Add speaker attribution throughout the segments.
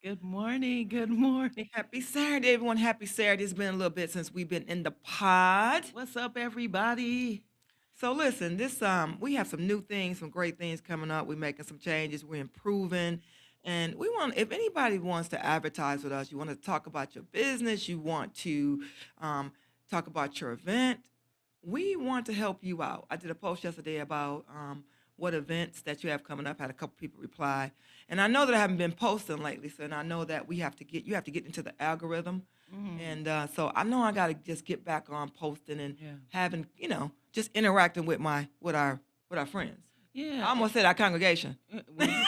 Speaker 1: Good morning. Good morning.
Speaker 2: Happy Saturday, everyone. Happy Saturday. It's been a little bit since we've been in the pod.
Speaker 1: What's up, everybody?
Speaker 2: So listen, this we have some new things, some great things coming up. We're making some changes, we're improving. And we want if anybody wants to advertise with us, you want to talk about your business, you want to um, talk about your event, we want to help you out. I did a post yesterday about what events that you have coming up. Had a couple people reply, and I know that I haven't been posting lately, so and I know that we have to get you have to get into the algorithm,
Speaker 1: Hmm.
Speaker 2: and so I know I got to just get back on posting and
Speaker 1: Yeah.
Speaker 2: having just interacting with our friends.
Speaker 1: Yeah.
Speaker 2: I almost said our congregation.
Speaker 1: Well,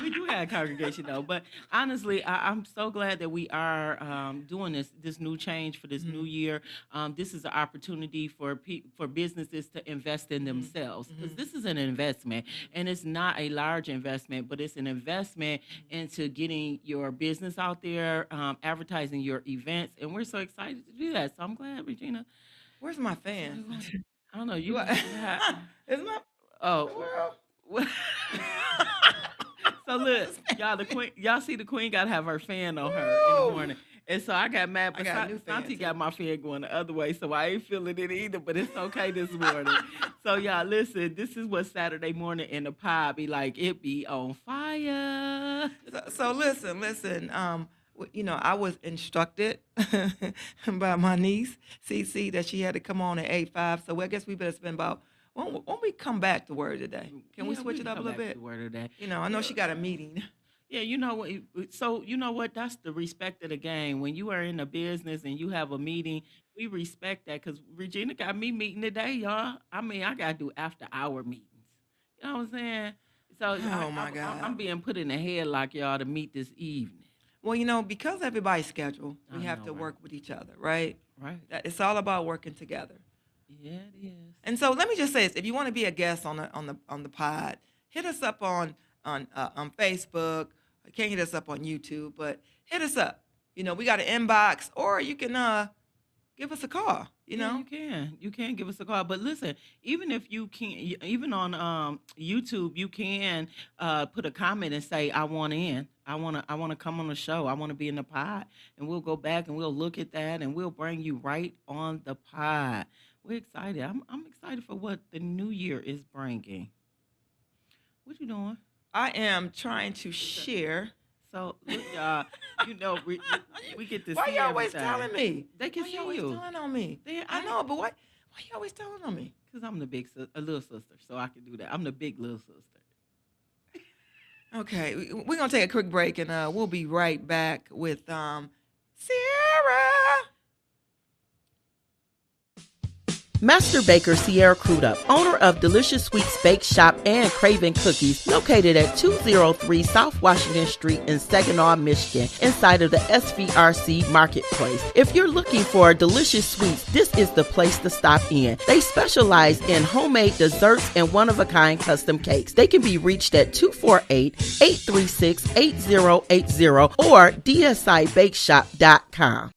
Speaker 1: we do have congregation though, but honestly, I'm so glad that we are doing this new change for this new
Speaker 2: Hmm.
Speaker 1: year. This is an opportunity for for businesses to invest in
Speaker 2: Hmm.
Speaker 1: themselves because
Speaker 2: Hmm.
Speaker 1: this is an investment, and it's not a large investment, but it's an investment into getting your business out there, advertising your events, and we're so excited to do that. So I'm glad, Regina.
Speaker 2: Where's my
Speaker 1: That's what we
Speaker 2: fans?
Speaker 1: want. I don't know. You
Speaker 2: Do
Speaker 1: can
Speaker 2: I?
Speaker 1: say hi.
Speaker 2: Is my what in
Speaker 1: Oh,
Speaker 2: the world?
Speaker 1: so look, y'all, the queen, y'all see the queen got to have her fan on her in the
Speaker 2: Woo!
Speaker 1: morning, and so I got mad,
Speaker 2: I
Speaker 1: but
Speaker 2: got a new fan
Speaker 1: Santi
Speaker 2: too.
Speaker 1: got my fan going the other way, so I ain't feeling it either. But it's okay this morning. So y'all, listen, this is what Saturday morning in the pod be like. It be on fire.
Speaker 2: So listen. I was instructed by my niece, CC, that she had to come on at 8:05. So I guess we better spend about. Won't we come back to word today? Can we
Speaker 1: Yeah, we
Speaker 2: switch it
Speaker 1: can
Speaker 2: up a
Speaker 1: come
Speaker 2: little
Speaker 1: back to
Speaker 2: bit?
Speaker 1: the word of that.
Speaker 2: I know
Speaker 1: Yeah.
Speaker 2: she got a meeting.
Speaker 1: Yeah, you know what? So you know what? That's the respect of the game. When you are in a business and you have a meeting, we respect that because Regina got me meeting today, y'all. I mean, I gotta do after hour meetings. You know what I'm saying? So
Speaker 2: Oh my God.
Speaker 1: I'm being put in a headlock, y'all, to meet this evening.
Speaker 2: Well, because everybody's scheduled, we
Speaker 1: I
Speaker 2: have
Speaker 1: know,
Speaker 2: to
Speaker 1: right?
Speaker 2: work with each other, right?
Speaker 1: Right.
Speaker 2: That it's all about working together.
Speaker 1: Yeah, it is.
Speaker 2: And so let me just say this: if you want to be a guest on the pod, hit us up on Facebook. You can't hit us up on YouTube, but hit us up. We got an inbox, or you can give us a call.
Speaker 1: Yeah, you can. You can give us a call. But listen, even if you can, even on YouTube, you can put a comment and say, "I want in. I want to come on the show. I want to be in the pod." And we'll go back and we'll look at that and we'll bring you right on the pod. We're excited. I'm excited for what the new year is bringing. What you doing?
Speaker 2: I am trying to
Speaker 1: What's that?
Speaker 2: share.
Speaker 1: So look, y'all. You know, we get to
Speaker 2: Why
Speaker 1: see
Speaker 2: you always
Speaker 1: everything.
Speaker 2: telling me?
Speaker 1: They can
Speaker 2: Why you
Speaker 1: see
Speaker 2: always
Speaker 1: you.
Speaker 2: telling on me?
Speaker 1: They,
Speaker 2: I
Speaker 1: I
Speaker 2: know, but why you always telling on me?
Speaker 1: Cause I'm the a little sister, so I can do that. I'm the big little sister.
Speaker 2: Okay, we're gonna take a quick break, and we'll be right back with Sierra.
Speaker 1: Master Baker Sierra Crudup, owner of Delicious Sweets Bake Shop and Craven Cookies, located at 203 South Washington Street in Saginaw, Michigan, inside of the SVRC Marketplace. If you're looking for delicious sweets, this is the place to stop in. They specialize in homemade desserts and one-of-a-kind custom cakes. They can be reached at 248-836-8080 or dsibakeshop.com.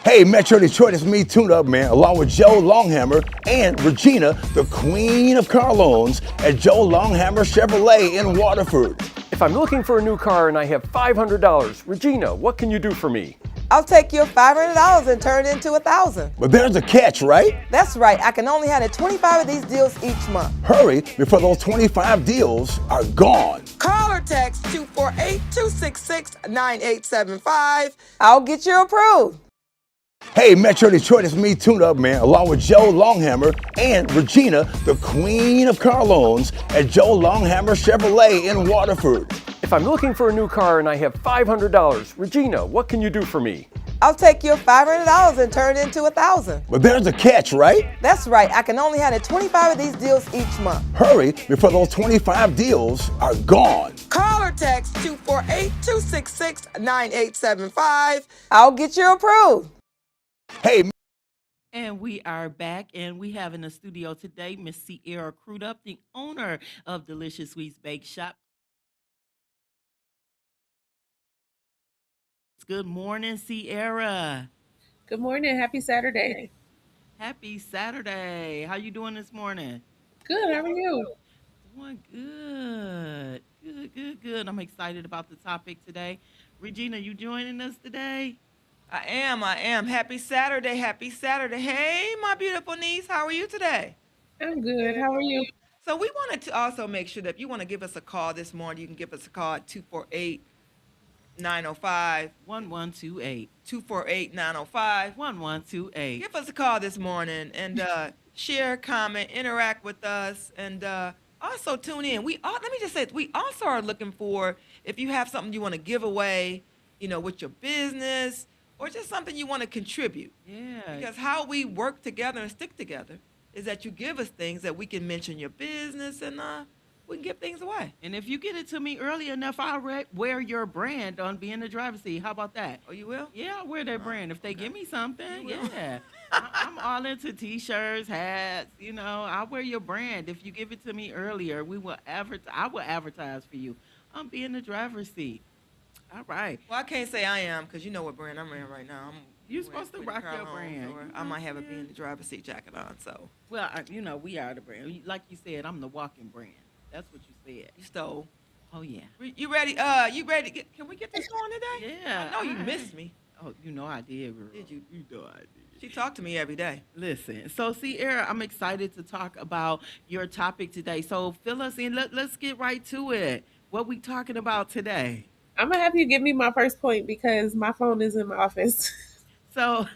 Speaker 3: Hey, Metro Detroit, it's me, Tune Up Man, along with Joe Longhammer and Regina, the Queen of Car Loans at Joe Longhammer Chevrolet in Waterford.
Speaker 4: If I'm looking for a new car and I have $500, Regina, what can you do for me?
Speaker 5: I'll take your $500 and turn it into 1,000.
Speaker 3: But there's a catch, right?
Speaker 5: That's right. I can only handle 25 of these deals each month.
Speaker 3: Hurry before those 25 deals are gone.
Speaker 5: Call or text 248-266-9875. I'll get you approved.
Speaker 3: Hey, Metro Detroit, it's me, Tune Up Man, along with Joe Longhammer and Regina, the Queen of Car Loans at Joe Longhammer Chevrolet in Waterford.
Speaker 4: If I'm looking for a new car and I have $500, Regina, what can you do for me?
Speaker 5: I'll take your $500 and turn it into 1,000.
Speaker 3: But there's a catch, right?
Speaker 5: That's right. I can only handle 25 of these deals each month.
Speaker 3: Hurry before those 25 deals are gone.
Speaker 5: Call or text 248-266-9875. I'll get you approved.
Speaker 3: Hey,
Speaker 1: And we are back, and we have in the studio today Miss Sierra Crudup, the owner of Delicious Sweets Bake Shop. Good morning, Sierra.
Speaker 6: Good morning. Happy Saturday.
Speaker 1: Happy Saturday. How you doing this morning?
Speaker 6: Good. How are you?
Speaker 1: Doing good. Good, good, good. I'm excited about the topic today. Regina, you joining us today?
Speaker 2: I am. Happy Saturday. Happy Saturday. Hey, my beautiful niece. How are you today?
Speaker 6: I'm good. How are you?
Speaker 2: So we wanted to also make sure that if you want to give us a call this morning, you can give us a call at 248-905,
Speaker 1: 1128.
Speaker 2: 248-905.
Speaker 1: 1128.
Speaker 2: Give us a call this morning and share, comment, interact with us, and also tune in. Let me just say, we also are looking for if you have something you want to give away, with your business or just something you want to contribute.
Speaker 1: Yeah.
Speaker 2: Because how we work together and stick together is that you give us things that we can mention your business and we can give things away.
Speaker 1: And if you get it to me early enough, I'll wear your brand on being the driver's seat. How about that?
Speaker 2: Oh, you will?
Speaker 1: Yeah, I'll wear their brand. If they give me something,
Speaker 2: You will?
Speaker 1: yeah. I'm all into t-shirts, hats, I'll wear your brand. If you give it to me earlier, I will advertise for you. I'm being the driver's seat. All right.
Speaker 2: Well, I can't say I am because you know what brand I'm wearing right now.
Speaker 1: You're supposed to rock your brand.
Speaker 2: Or I might have a being the driver's seat jacket on. So
Speaker 1: Well, we are the brand. Like you said, I'm the walking brand. That's what you said.
Speaker 2: you stole.
Speaker 1: Oh, yeah.
Speaker 2: You ready? You ready? Can we get this going today?
Speaker 1: Yeah.
Speaker 2: I know you
Speaker 1: all
Speaker 2: missed
Speaker 1: right.
Speaker 2: me.
Speaker 1: Oh, I did, girl.
Speaker 2: Did you?
Speaker 1: You know I did.
Speaker 2: She talked to me every day.
Speaker 1: Listen, so Sierra, I'm excited to talk about your topic today. So fill us in. Let's get right to it. What we talking about today?
Speaker 6: I'm gonna have you give me my first point because my phone is in my office.
Speaker 1: So,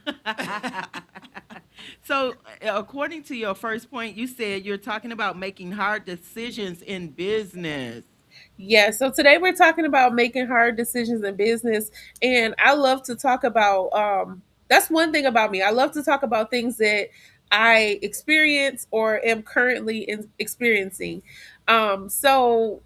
Speaker 1: so according to your first point, you said you're talking about making hard decisions in business.
Speaker 6: Yeah, so today we're talking about making hard decisions in business, and I love to talk about that's one thing about me. I love to talk about things that I experience or am currently experiencing. So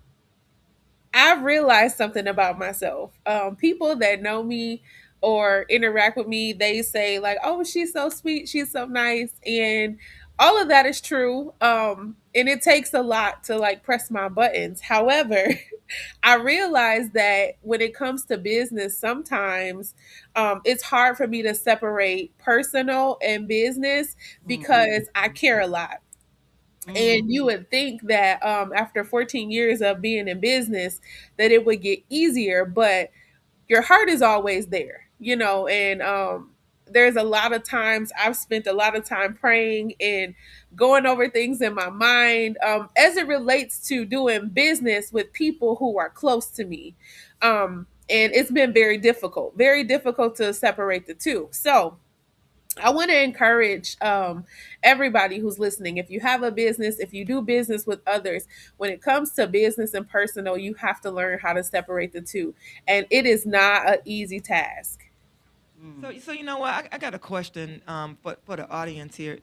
Speaker 6: I've realized something about myself. People that know me or interact with me, they say like, "Oh, she's so sweet, she's so nice," and all of that is true. And it takes a lot to like press my buttons. However, I realize that when it comes to business, sometimes it's hard for me to separate personal and business because I care a lot. And you
Speaker 1: Mm.
Speaker 6: would think that after 14 years of being in business, that it would get easier, but your heart is always there, and there's a lot of times I've spent a lot of time praying and going over things in my mind as it relates to doing business with people who are close to me. And it's been very difficult to separate the two. So, I want to encourage everybody who's listening. If you have a business, if you do business with others, when it comes to business and personal, you have to learn how to separate the two. And it is not an easy task.
Speaker 2: So you know what? I got a question for the audience here.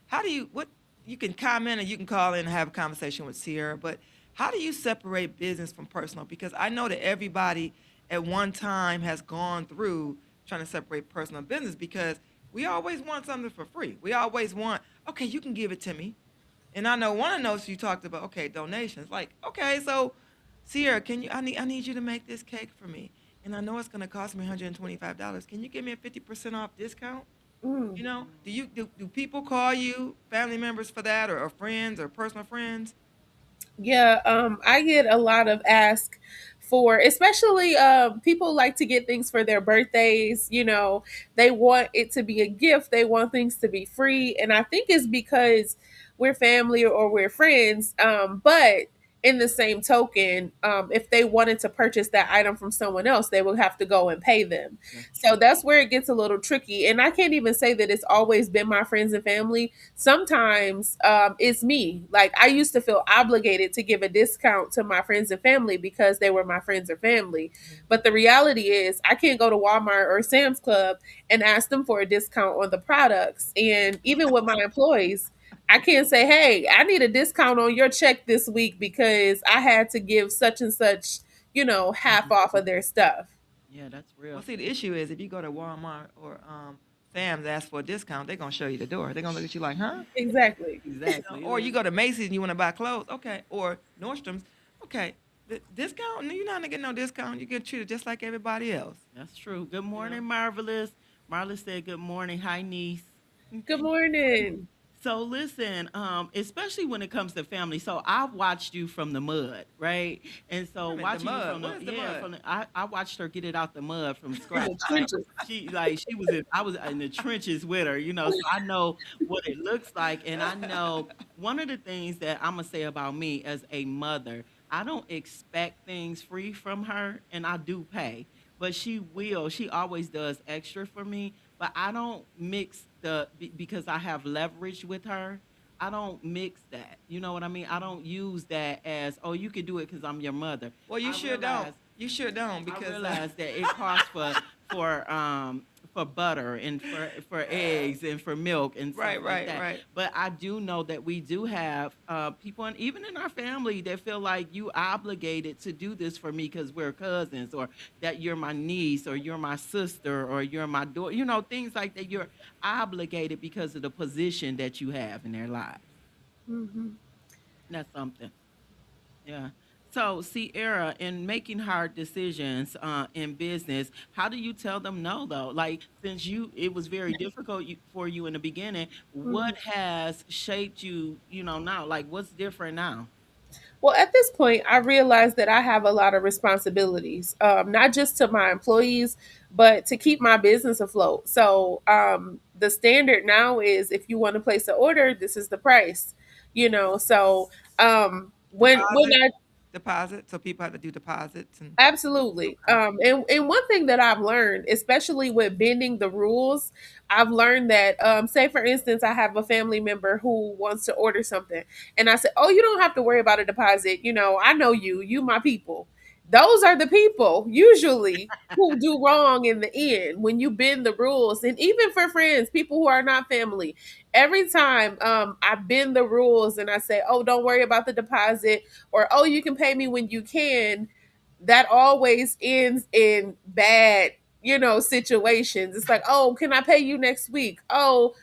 Speaker 2: How do you what you can comment and you can call in and have a conversation with Sierra, but how do you separate business from personal? Because I know that everybody at one time has gone through trying to separate personal and business because we always want something for free. We always want, okay, you can give it to me. And I know one of those you talked about, okay, donations. Like, okay, so Sierra, I need you to make this cake for me. And I know it's gonna cost me $125. Can you give me a 50% off discount?
Speaker 6: Mm.
Speaker 2: Do people call you, family members for that or friends or personal friends?
Speaker 6: Yeah, I get a lot of ask for, especially people like to get things for their birthdays. They want it to be a gift. They want things to be free, and I think it's because we're family or we're friends. But in the same token, if they wanted to purchase that item from someone else, they would have to go and pay them.
Speaker 1: That's
Speaker 6: So
Speaker 1: true.
Speaker 6: that's where it gets a little tricky. And I can't even say that it's always been my friends and family. Sometimes it's me. Like I used to feel obligated to give a discount to my friends and family because they were my friends or family. But the reality is, I can't go to Walmart or Sam's Club and ask them for a discount on the products. And even with my employees, I can't say, hey, I need a discount on your check this week because I had to give such and such, half off of their stuff.
Speaker 1: Yeah, that's
Speaker 2: Well,
Speaker 1: real.
Speaker 2: see, the issue is if you go to Walmart or Sam's ask for a discount, they're gonna show you the door. They're gonna look at you like, huh?
Speaker 6: Exactly.
Speaker 1: Exactly.
Speaker 2: Or you go to Macy's and you want to buy clothes, okay, or Nordstrom's, okay. The discount? No, you're not gonna get no discount. You get treated just like everybody else.
Speaker 1: That's true. Good morning, Marvelous. Marvelous said good morning. Hi, niece.
Speaker 6: Good morning.
Speaker 1: So listen, especially when it comes to family. So I've watched you from the mud, right? And
Speaker 2: Wait
Speaker 1: so
Speaker 2: a minute, the
Speaker 1: watching you
Speaker 2: mud.
Speaker 1: from
Speaker 2: What
Speaker 1: the
Speaker 2: is the mud?
Speaker 1: I watched her get it out the mud from
Speaker 6: In
Speaker 1: scratch.
Speaker 6: the trenches.
Speaker 1: She was in I was in the trenches with her, so I know what it looks like. And I know one of the things that I'm gonna say about me as a mother, I don't expect things free from her, and I do pay. But she always does extra for me, but I don't mix because I have leverage with her. I don't mix that. You know what I mean? I don't use that as, oh, you can do it because I'm your mother.
Speaker 2: Well, you
Speaker 1: I
Speaker 2: sure don't.
Speaker 1: realize
Speaker 2: You sure don't
Speaker 1: I
Speaker 2: because
Speaker 1: realized that it costs for for butter and for eggs and for milk and stuff
Speaker 2: right,
Speaker 1: like
Speaker 2: right,
Speaker 1: that.
Speaker 2: right.
Speaker 1: But I do know that we do have people, and even in our family, that feel like you obligated to do this for me because we're cousins, or that you're my niece, or you're my sister, or you're my daughter. Things like that. You're obligated because of the position that you have in their lives.
Speaker 6: Mhm.
Speaker 1: That's something. Yeah. So, Sierra, in making hard decisions in business, how do you tell them no, though? Like, since it was very difficult for you in the beginning, what
Speaker 6: Mhm.
Speaker 1: has shaped you, now? Like, what's different now?
Speaker 6: Well, at this point, I realize that I have a lot of responsibilities, not just to my employees, but to keep my business afloat. So the standard now is if you want to place an order, this is the price. So when
Speaker 2: Deposit,
Speaker 6: I
Speaker 2: deposit. So people have to do deposits and
Speaker 6: absolutely.
Speaker 2: okay.
Speaker 6: And one thing that I've learned, especially with bending the rules, I've learned that, say for instance, I have a family member who wants to order something, and I said, "Oh, you don't have to worry about a deposit. I know you my people." Those are the people usually who do wrong in the end when you bend the rules, and even for friends, people who are not family. Every time I bend the rules and I say, "Oh, don't worry about the deposit," or "Oh, you can pay me when you can," that always ends in bad, situations. It's like, "Oh, can I pay you next week? Oh,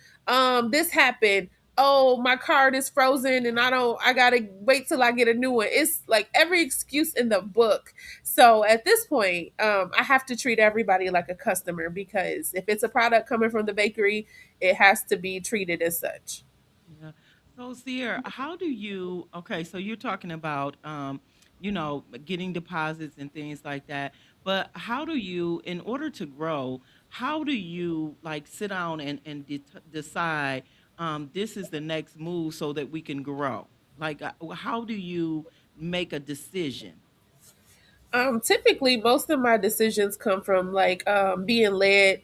Speaker 6: this happened. Oh, my card is frozen and I gotta wait till I get a new one." It's like every excuse in the book. So at this point, I have to treat everybody like a customer, because if it's a product coming from the bakery, it has to be treated as such.
Speaker 1: Yeah. So, Sierra, how do you, okay, so you're talking about, getting deposits and things like that, but how do you, in order to grow, how do you like sit down and decide, this is the next move so that we can grow? Like, how do you make a decision?
Speaker 6: Typically, most of my decisions come from like being led.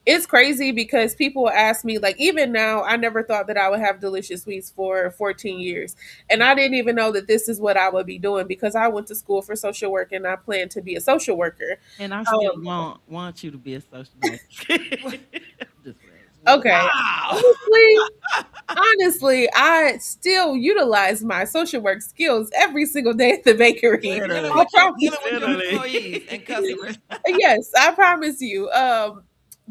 Speaker 6: It's crazy because people ask me, like, even now, I never thought that I would have Delicious Sweets for 14 years, and I didn't even know that this is what I would be doing, because I went to school for social work and I plan to be a social worker.
Speaker 1: And I still
Speaker 6: Um,
Speaker 1: want you to be a social worker. Just playing.
Speaker 6: okay,
Speaker 2: Wow.
Speaker 6: honestly, I still utilize my social work skills every single day at the bakery.
Speaker 2: Dealing
Speaker 6: I
Speaker 1: Literally.
Speaker 2: with your
Speaker 6: promise.
Speaker 2: dealing with your
Speaker 1: Literally.
Speaker 2: employees and customers.
Speaker 6: Yes, I promise you.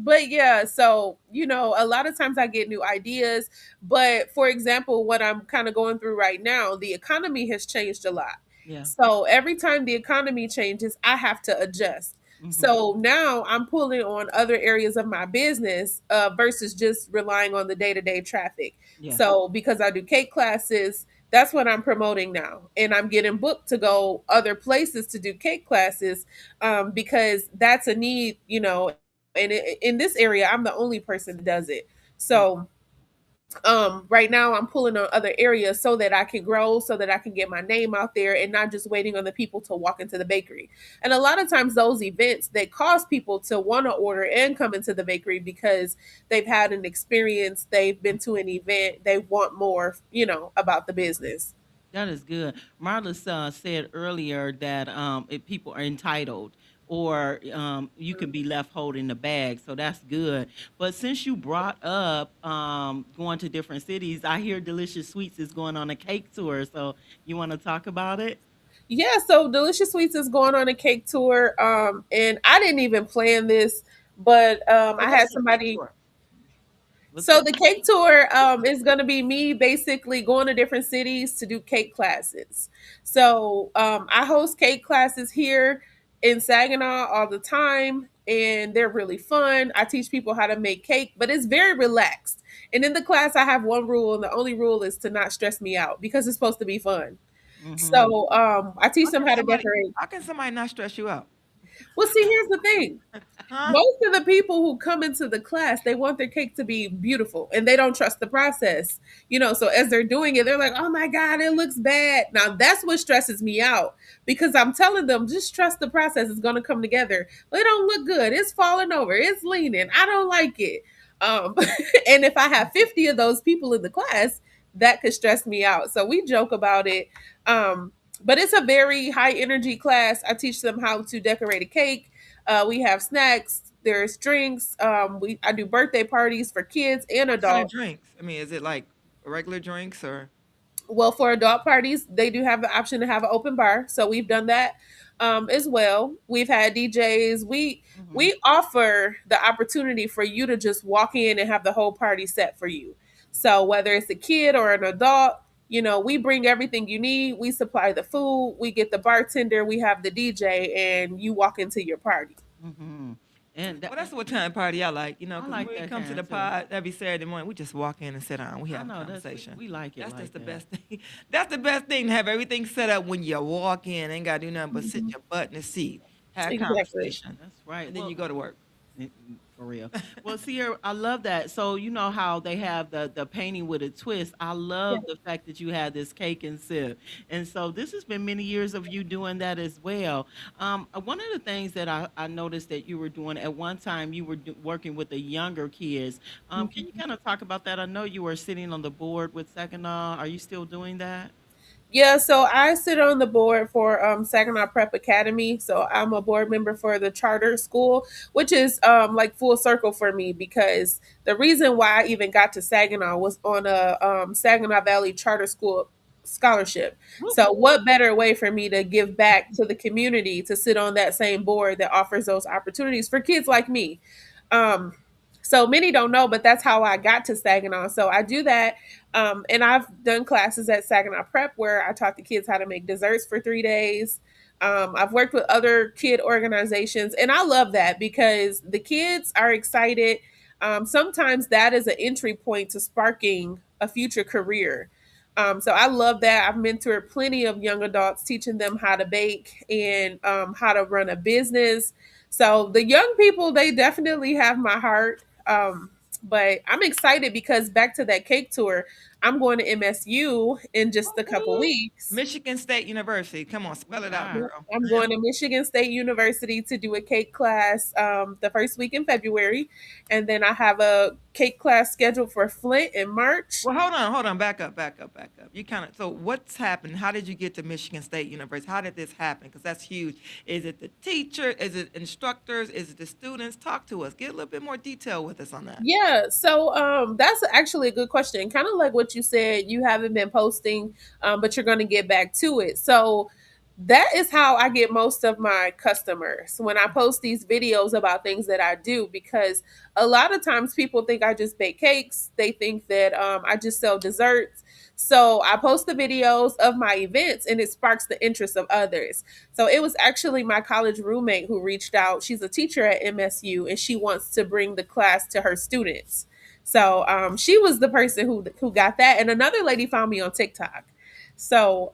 Speaker 6: But yeah, so a lot of times I get new ideas. But for example, what I'm kind of going through right now, the economy has changed a lot.
Speaker 1: Yeah.
Speaker 6: So every time the economy changes, I have to adjust.
Speaker 1: Hmm.
Speaker 6: So now I'm pulling on other areas of my business, versus just relying on the day to day traffic.
Speaker 1: Yeah.
Speaker 6: So because I do cake classes, that's what I'm promoting now. And I'm getting booked to go other places to do cake classes, because that's a need, and in this area, I'm the only person that does it.
Speaker 1: Yeah.
Speaker 6: So right now I'm pulling on other areas so that I can grow, so that I can get my name out there and not just waiting on the people to walk into the bakery. And a lot of times those events, they cause people to want to order and come into the bakery because they've had an experience, they've been to an event, they want more, about the business.
Speaker 1: That is good. Marla said earlier that if people are entitled, or you can be left holding the bag. So that's good. But since you brought up going to different cities, I hear Delicious Sweets is going on a cake tour. So you want to talk about it?
Speaker 6: Yeah, so Delicious Sweets is going on a cake tour, and I didn't even plan this, but
Speaker 1: Oh,
Speaker 6: I
Speaker 1: what's
Speaker 6: had
Speaker 1: the cake
Speaker 6: somebody.
Speaker 1: tour? What's
Speaker 6: So
Speaker 1: the
Speaker 6: the cake tour is going to be me basically going to different cities to do cake classes. So I host cake classes here in Saginaw all the time, and they're really fun. I teach people how to make cake, but it's very relaxed. And in the class, I have one rule, and the only rule is to not stress me out because it's supposed to be fun.
Speaker 1: Hmm.
Speaker 6: So I teach
Speaker 2: How
Speaker 6: them
Speaker 2: can
Speaker 6: how to
Speaker 2: somebody
Speaker 6: decorate.
Speaker 2: how can somebody not stress you out?
Speaker 6: Well, see, here's the thing.
Speaker 2: Huh?
Speaker 6: Most of the people who come into the class, they want their cake to be beautiful and they don't trust the process. So as they're doing it, they're like, oh my God, it looks bad. Now that's what stresses me out because I'm telling them, just trust the process. It's going to come together. But it don't look good. It's falling over. It's leaning. I don't like it. Um, and if I have 50 of those people in the class, that could stress me out. So we joke about it. But it's a very high energy class. I teach them how to decorate a cake. We have snacks. There's drinks. I do birthday parties for kids and
Speaker 2: What kind of
Speaker 6: adults.
Speaker 2: drinks? I mean, is it like regular drinks or
Speaker 6: Well, for adult parties, they do have the option to have an open bar, so we've done that as well. We've had DJs. We
Speaker 1: Hmm.
Speaker 6: we offer the opportunity for you to just walk in and have the whole party set for you. So whether it's a kid or an adult, we bring everything you need. We supply the food. We get the bartender. We have the DJ, and you walk into your party.
Speaker 1: Hmm. And
Speaker 2: well, that's what kind of party I like,
Speaker 1: I
Speaker 2: because
Speaker 1: like
Speaker 2: when we
Speaker 1: that
Speaker 2: come to the
Speaker 1: kind too.
Speaker 2: pod every Saturday morning, we just walk in and sit down. We
Speaker 1: I
Speaker 2: have a
Speaker 1: know that's we,
Speaker 2: conversation.
Speaker 1: we like it
Speaker 2: That's
Speaker 1: like
Speaker 2: just the
Speaker 1: that.
Speaker 2: best thing. That's the best thing to have everything set up when you walk in. Ain't got to do nothing but sit your butt in the seat, have a
Speaker 6: Exactly.
Speaker 2: conversation,
Speaker 1: That's right.
Speaker 2: and then
Speaker 1: Well,
Speaker 2: you go to work.
Speaker 1: for real. Well, Sierra, I love that. So you know how they have the painting with a twist. I
Speaker 6: Yeah.
Speaker 1: love the fact that you had this cake and sip, and so this has been many years of you doing that as well. One of the things that I noticed that you were doing at one time, you were working with the younger kids. Can you kind of talk about that? I know you were sitting on the board with Saginaw. Are you still doing that?
Speaker 6: Yeah, so I sit on the board for Saginaw Prep Academy. So I'm a board member for the charter school, which is like full circle for me because the reason why I even got to Saginaw was on a Saginaw Valley Charter School scholarship.
Speaker 1: Whoop,
Speaker 6: So
Speaker 1: whoop.
Speaker 6: what better way for me to give back to the community to sit on that same board that offers those opportunities for kids like me? Um, so many don't know, but that's how I got to Saginaw. So I do that. And I've done classes at Saginaw Prep where I taught the kids how to make desserts for 3 days. I've worked with other kid organizations, and I love that because the kids are excited. Sometimes that is an entry point to sparking a future career. So I love that. I've mentored plenty of young adults, teaching them how to bake and how to run a business. So the young people, they definitely have my heart. But I'm excited because back to that cake tour, I'm going to MSU in just a couple
Speaker 1: Whoop,
Speaker 6: weeks.
Speaker 2: Michigan State University. Come on,
Speaker 1: whoop.
Speaker 2: spell it out,
Speaker 1: Wow.
Speaker 2: girl.
Speaker 6: I'm going to Michigan State University to do a cake class the first week in February. And then I have a cake class scheduled for Flint in March.
Speaker 2: Well, hold on, back up, back up, back up. You kind of, so what's happened? How did you get to Michigan State University? How did this happen? Because that's huge. Is it the teacher? Is it instructors? Is it the students? Talk to us. Get a little bit more detail with us on that.
Speaker 6: Yeah, so that's actually a good question. Kind of like what you said, you haven't been posting, but you're going to get back to it. So that is how I get most of my customers when I post these videos about things that I do, because a lot of times people think I just bake cakes. They think that I just sell desserts. So I post the videos of my events and it sparks the interest of others. So it was actually my college roommate who reached out. She's a teacher at MSU and she wants to bring the class to her students. So she was the person who got that. And another lady found me on TikTok. So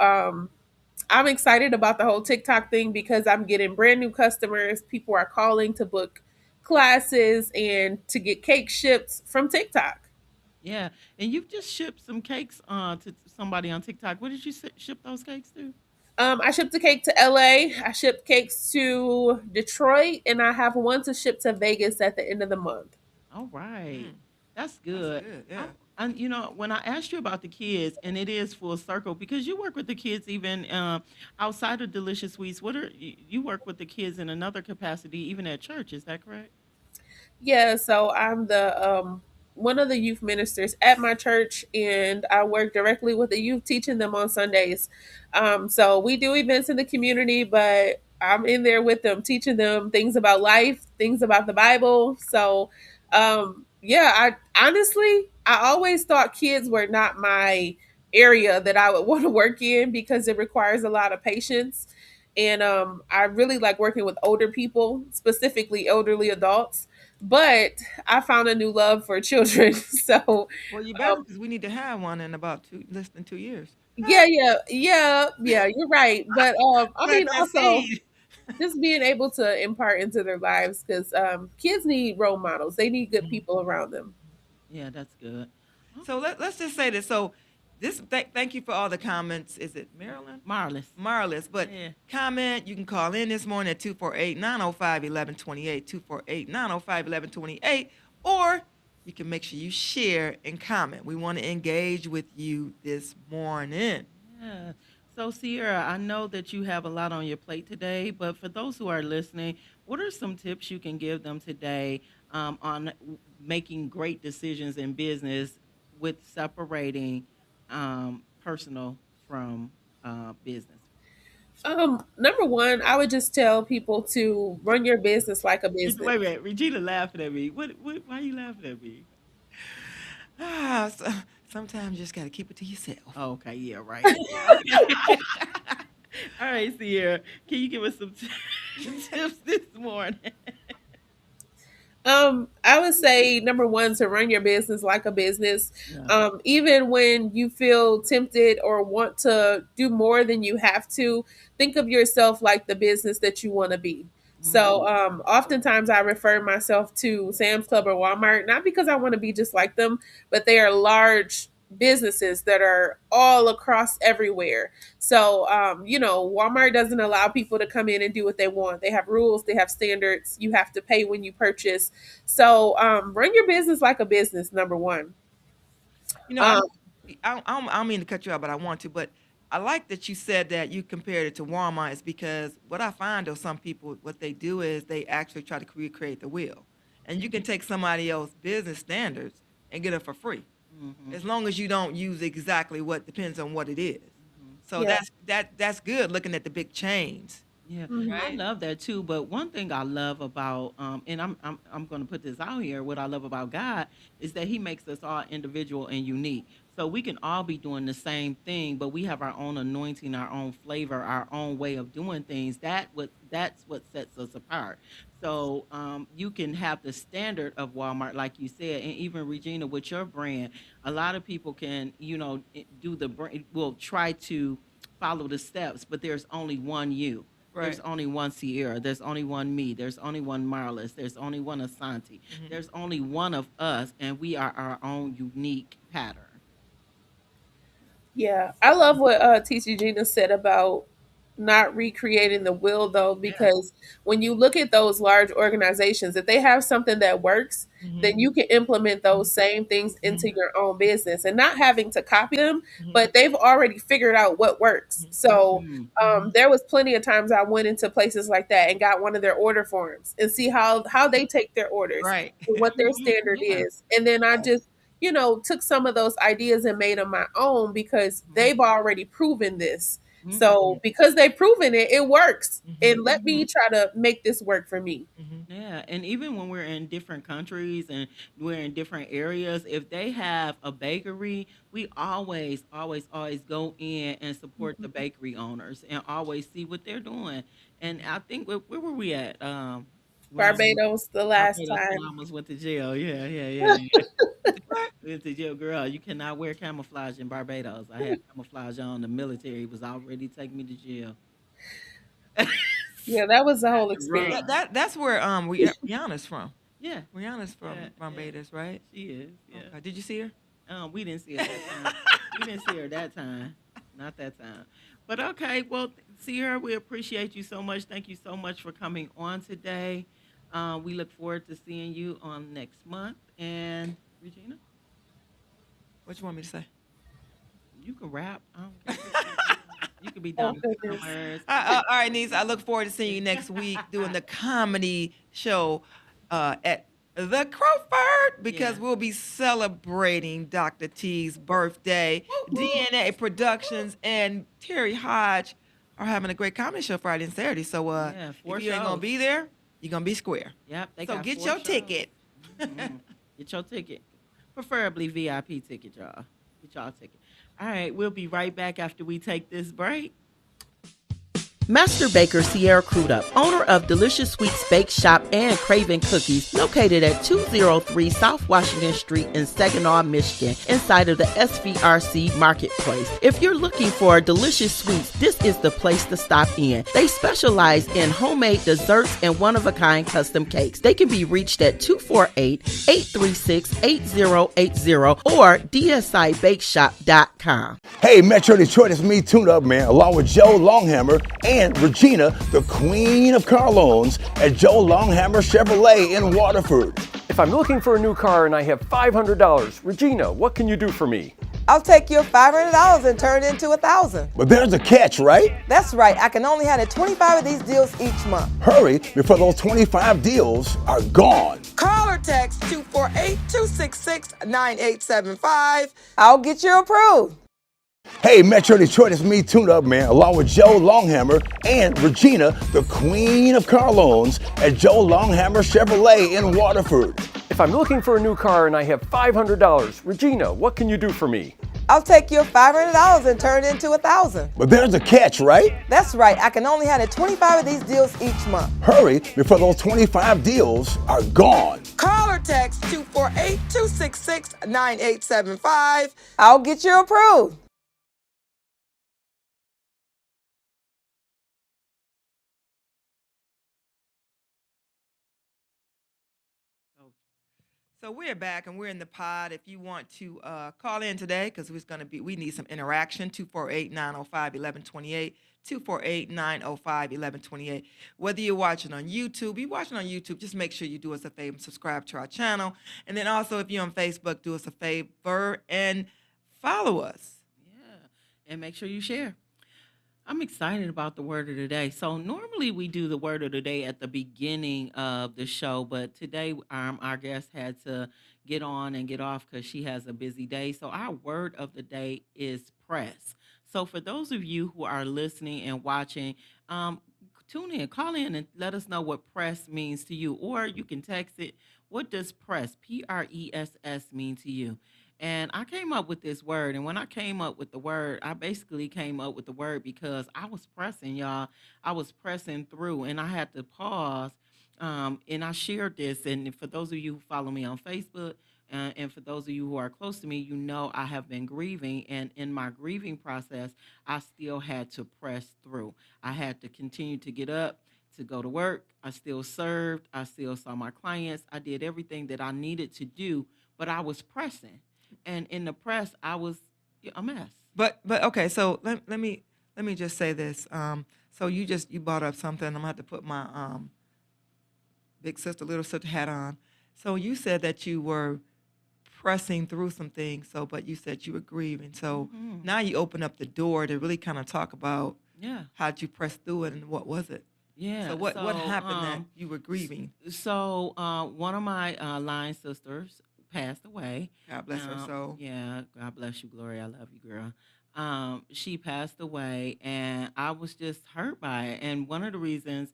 Speaker 6: I'm excited about the whole TikTok thing because I'm getting brand new customers. People are calling to book classes and to get cake shipped from TikTok.
Speaker 1: Yeah, and you've just shipped some cakes to somebody on TikTok. Where did you ship those cakes to?
Speaker 6: I shipped a cake to LA. I shipped cakes to Detroit, and I have one to ship to Vegas at the end of the month.
Speaker 1: All right.
Speaker 2: Mm,
Speaker 1: That's
Speaker 2: that's
Speaker 1: good.
Speaker 2: good.
Speaker 1: I,
Speaker 2: Yeah.
Speaker 1: and when I asked you about the kids, and it is full circle because you work with the kids even outside of Delicious Sweets. What are you work with the kids in another capacity, even at church? Is that correct?
Speaker 6: Yeah, so I'm the one of the youth ministers at my church, and I work directly with the youth, teaching them on Sundays. So we do events in the community, but I'm in there with them, teaching them things about life, things about the Bible. So yeah, I honestly I always thought kids were not my area that I would want to work in because it requires a lot of patience and I really like working with older people, specifically elderly adults. But I found a new love for children. So
Speaker 2: Well, you better, because we need to have one in about less than 2 years.
Speaker 6: yeah, you're right. But I
Speaker 2: Plant
Speaker 6: mean,
Speaker 2: that
Speaker 6: also
Speaker 2: seed.
Speaker 6: just being able to impart into their lives, because kids need role models. They need good people around them.
Speaker 1: Yeah, that's good.
Speaker 2: So let's just say this. So thank you for all the comments. Is it Marilyn?
Speaker 1: Marvelous.
Speaker 2: Marvelous. But
Speaker 1: Yeah.
Speaker 2: comment, you can call in this morning at 248-905-1128, 248-905-1128, or you can make sure you share and comment. We want to engage with you this morning.
Speaker 1: Yeah. So, Sierra, I know that you have a lot on your plate today, but for those who are listening, what are some tips you can give them today on making great decisions in business with separating personal from business?
Speaker 6: Number one, I would just tell people to run your business like a business.
Speaker 1: Wait a minute, Regina laughing at me. Why are you laughing at me?
Speaker 2: So, sometimes you just got to keep it to yourself.
Speaker 1: Oh, okay, yeah, right. All right, Sierra, can you give us some tips this morning?
Speaker 6: I would say number one, to run your business like a business.
Speaker 1: Yeah.
Speaker 6: Even when you feel tempted or want to do more than you have to, think of yourself like the business that you want to be. So, oftentimes I refer myself to Sam's Club or Walmart, not because I want to be just like them, but they are large businesses that are all across everywhere. So, Walmart doesn't allow people to come in and do what they want. They have rules, they have standards. You have to pay when you purchase. So, run your business like a business, number one.
Speaker 2: You know,
Speaker 6: Um,
Speaker 2: I don't mean to cut you out, but I want to. But I like that you said that you compared it to Walmart, is because what I find, though, some people, what they do is they actually try to recreate the wheel. And you can take somebody else's business standards and get it for free, as long as you don't use exactly what depends on what it is. So
Speaker 6: Yeah.
Speaker 2: that's good, looking at the big chains.
Speaker 1: Yeah,
Speaker 6: Mhm.
Speaker 1: I
Speaker 2: Right.
Speaker 1: love that too. But one thing I love about, and I'm going to put this out here. What I love about God is that He makes us all individual and unique. So we can all be doing the same thing, but we have our own anointing, our own flavor, our own way of doing things. That's what sets us apart. So you can have the standard of Walmart, like you said, and even Regina with your brand. A lot of people can, do the brand, will try to follow the steps, but there's only one you. There's
Speaker 2: Right.
Speaker 1: only one Sierra. There's only one me. There's only one Marlis. There's only one Asante. There's only one of us, and we are our own unique pattern.
Speaker 6: Yeah, I love what TC Gina said about not recreating the wheel, though,
Speaker 2: Yeah.
Speaker 6: because when you look at those large organizations, if they have something that works, then you can implement those same things into your own business and not having to copy them, but they've already figured out what works. So
Speaker 1: Mm.
Speaker 6: there was plenty of times I went into places like that and got one of their order forms and see how they take their orders
Speaker 2: Right.
Speaker 6: and what their
Speaker 1: Mhm.
Speaker 6: standard
Speaker 1: Yeah.
Speaker 6: is. And then I just took some of those ideas and made them my own because they've already proven this. So because they've proven it, it works. And let me try to make this work for me.
Speaker 1: Yeah, and even when we're in different countries and we're in different areas, if they have a bakery, we always, always, always go in and support the bakery owners and always see what they're doing. And I think where were we at? When I
Speaker 6: Barbados the last
Speaker 1: Barbados, when I
Speaker 6: time.
Speaker 1: almost went to jail. Yeah, yeah, yeah, yeah. Went to jail, girl. You cannot wear camouflage in Barbados. I had camouflage on. The military was already taking me to jail.
Speaker 6: Yeah, that was the whole
Speaker 1: Run.
Speaker 6: experience.
Speaker 2: That's where Rihanna's from.
Speaker 1: Yeah,
Speaker 2: Rihanna's from
Speaker 1: yeah, yeah.
Speaker 2: Barbados, right?
Speaker 1: She is. Yeah.
Speaker 2: Okay. Did you see her?
Speaker 1: We didn't see her that time. We didn't see her that time. Not that time. But okay, well, Sierra, we appreciate you so much. Thank you so much for coming on today. We look forward to seeing you on next month. And Regina,
Speaker 2: What you want me to say?
Speaker 1: you can rap. You can be
Speaker 6: Oh,
Speaker 1: done with
Speaker 6: goodness.
Speaker 1: summers.
Speaker 2: All right, niece. I look forward to seeing you next week doing the comedy show at the Crowford, because
Speaker 1: Yeah.
Speaker 2: we'll be celebrating Dr. T's birthday. DNA Productions and Terry Hodge are having a great comedy show Friday and Saturday. So
Speaker 1: Yeah, 4
Speaker 2: if you ain't gonna
Speaker 1: shows.
Speaker 2: be there, you're gonna be square.
Speaker 1: Yep, they
Speaker 2: So
Speaker 1: got
Speaker 2: get
Speaker 1: 4
Speaker 2: your
Speaker 1: shows.
Speaker 2: ticket.
Speaker 1: Mhm. Get your ticket. Preferably VIP ticket, y'all. Get y'all a ticket. All right, we'll be right back after we take this break. Master Baker Sierra Crudup, owner of Delicious Sweets Bake Shop and Craven Cookies, located at 203 South Washington Street in Saginaw, Michigan, inside of the SVRC Marketplace. If you're looking for delicious sweets, this is the place to stop in. They specialize in homemade desserts and one-of-a-kind custom cakes. They can be reached at 248-836-8080 or dsibakeshop.com.
Speaker 3: Hey, Metro Detroit, it's me, Tune Up Man, along with Joe Longhammer and Regina, the Queen of Car Loans at Joe Longhammer Chevrolet in Waterford.
Speaker 4: If I'm looking for a new car and I have $500, Regina, what can you do for me?
Speaker 5: I'll take your $500 and turn it into $1,000.
Speaker 3: But there's a catch, right?
Speaker 5: That's right. I can only handle 25 of these deals each month.
Speaker 3: Hurry before those 25 deals are gone.
Speaker 5: Call or text 248-266-9875. I'll get you approved.
Speaker 3: Hey, Metro Detroit, it's me, Tune Up Man, along with Joe Longhammer and Regina, the Queen of Car Loans at Joe Longhammer Chevrolet in Waterford.
Speaker 4: If I'm looking for a new car and I have $500, Regina, what can you do for me?
Speaker 5: I'll take your $500 and turn it into $1,000.
Speaker 3: But there's a catch, right?
Speaker 5: That's right. I can only handle 25 of these deals each month.
Speaker 3: Hurry before those 25 deals are gone.
Speaker 5: Call or text 248-266-9875. I'll get you approved.
Speaker 2: So we're back and we're in the pod. If you want to call in today, because we need some interaction, 248-905-1128, 248-905-1128. Whether you're watching on YouTube, just make sure you do us a favor and subscribe to our channel. And then also, if you're on Facebook, do us a favor and follow us.
Speaker 1: Yeah, and make sure you share. I'm excited about the word of the day. So normally we do the word of the day at the beginning of the show, but today our guest had to get on and get off because she has a busy day. So our word of the day is press. So for those of you who are listening and watching, tune in, call in and let us know what press means to you, or you can text it. What does press, P-R-E-S-S, mean to you? And I came up with this word. And when I came up with the word, I basically came up with the word because I was pressing, y'all. I was pressing through and I had to pause. And I shared this. And for those of you who follow me on Facebook, and for those of you who are close to me, you know I have been grieving. And in my grieving process, I still had to press through. I had to continue to get up, to go to work. I still served. I still saw my clients. I did everything that I needed to do, but I was pressing. And in the press, I was a mess.
Speaker 2: But okay, so let me just say this. So you brought up something. I'm gonna have to put my big sister, little sister hat on. So you said that you were pressing through some things. So, but you said you were grieving. So now you open up the door to really kind of talk about how'd you press through it and what was it?
Speaker 1: Yeah.
Speaker 2: So what happened that you were grieving?
Speaker 1: So one of my line sisters passed away.
Speaker 2: God bless her soul.
Speaker 1: Yeah, God bless you, Gloria. I love you, girl. She passed away, and I was just hurt by it. And one of the reasons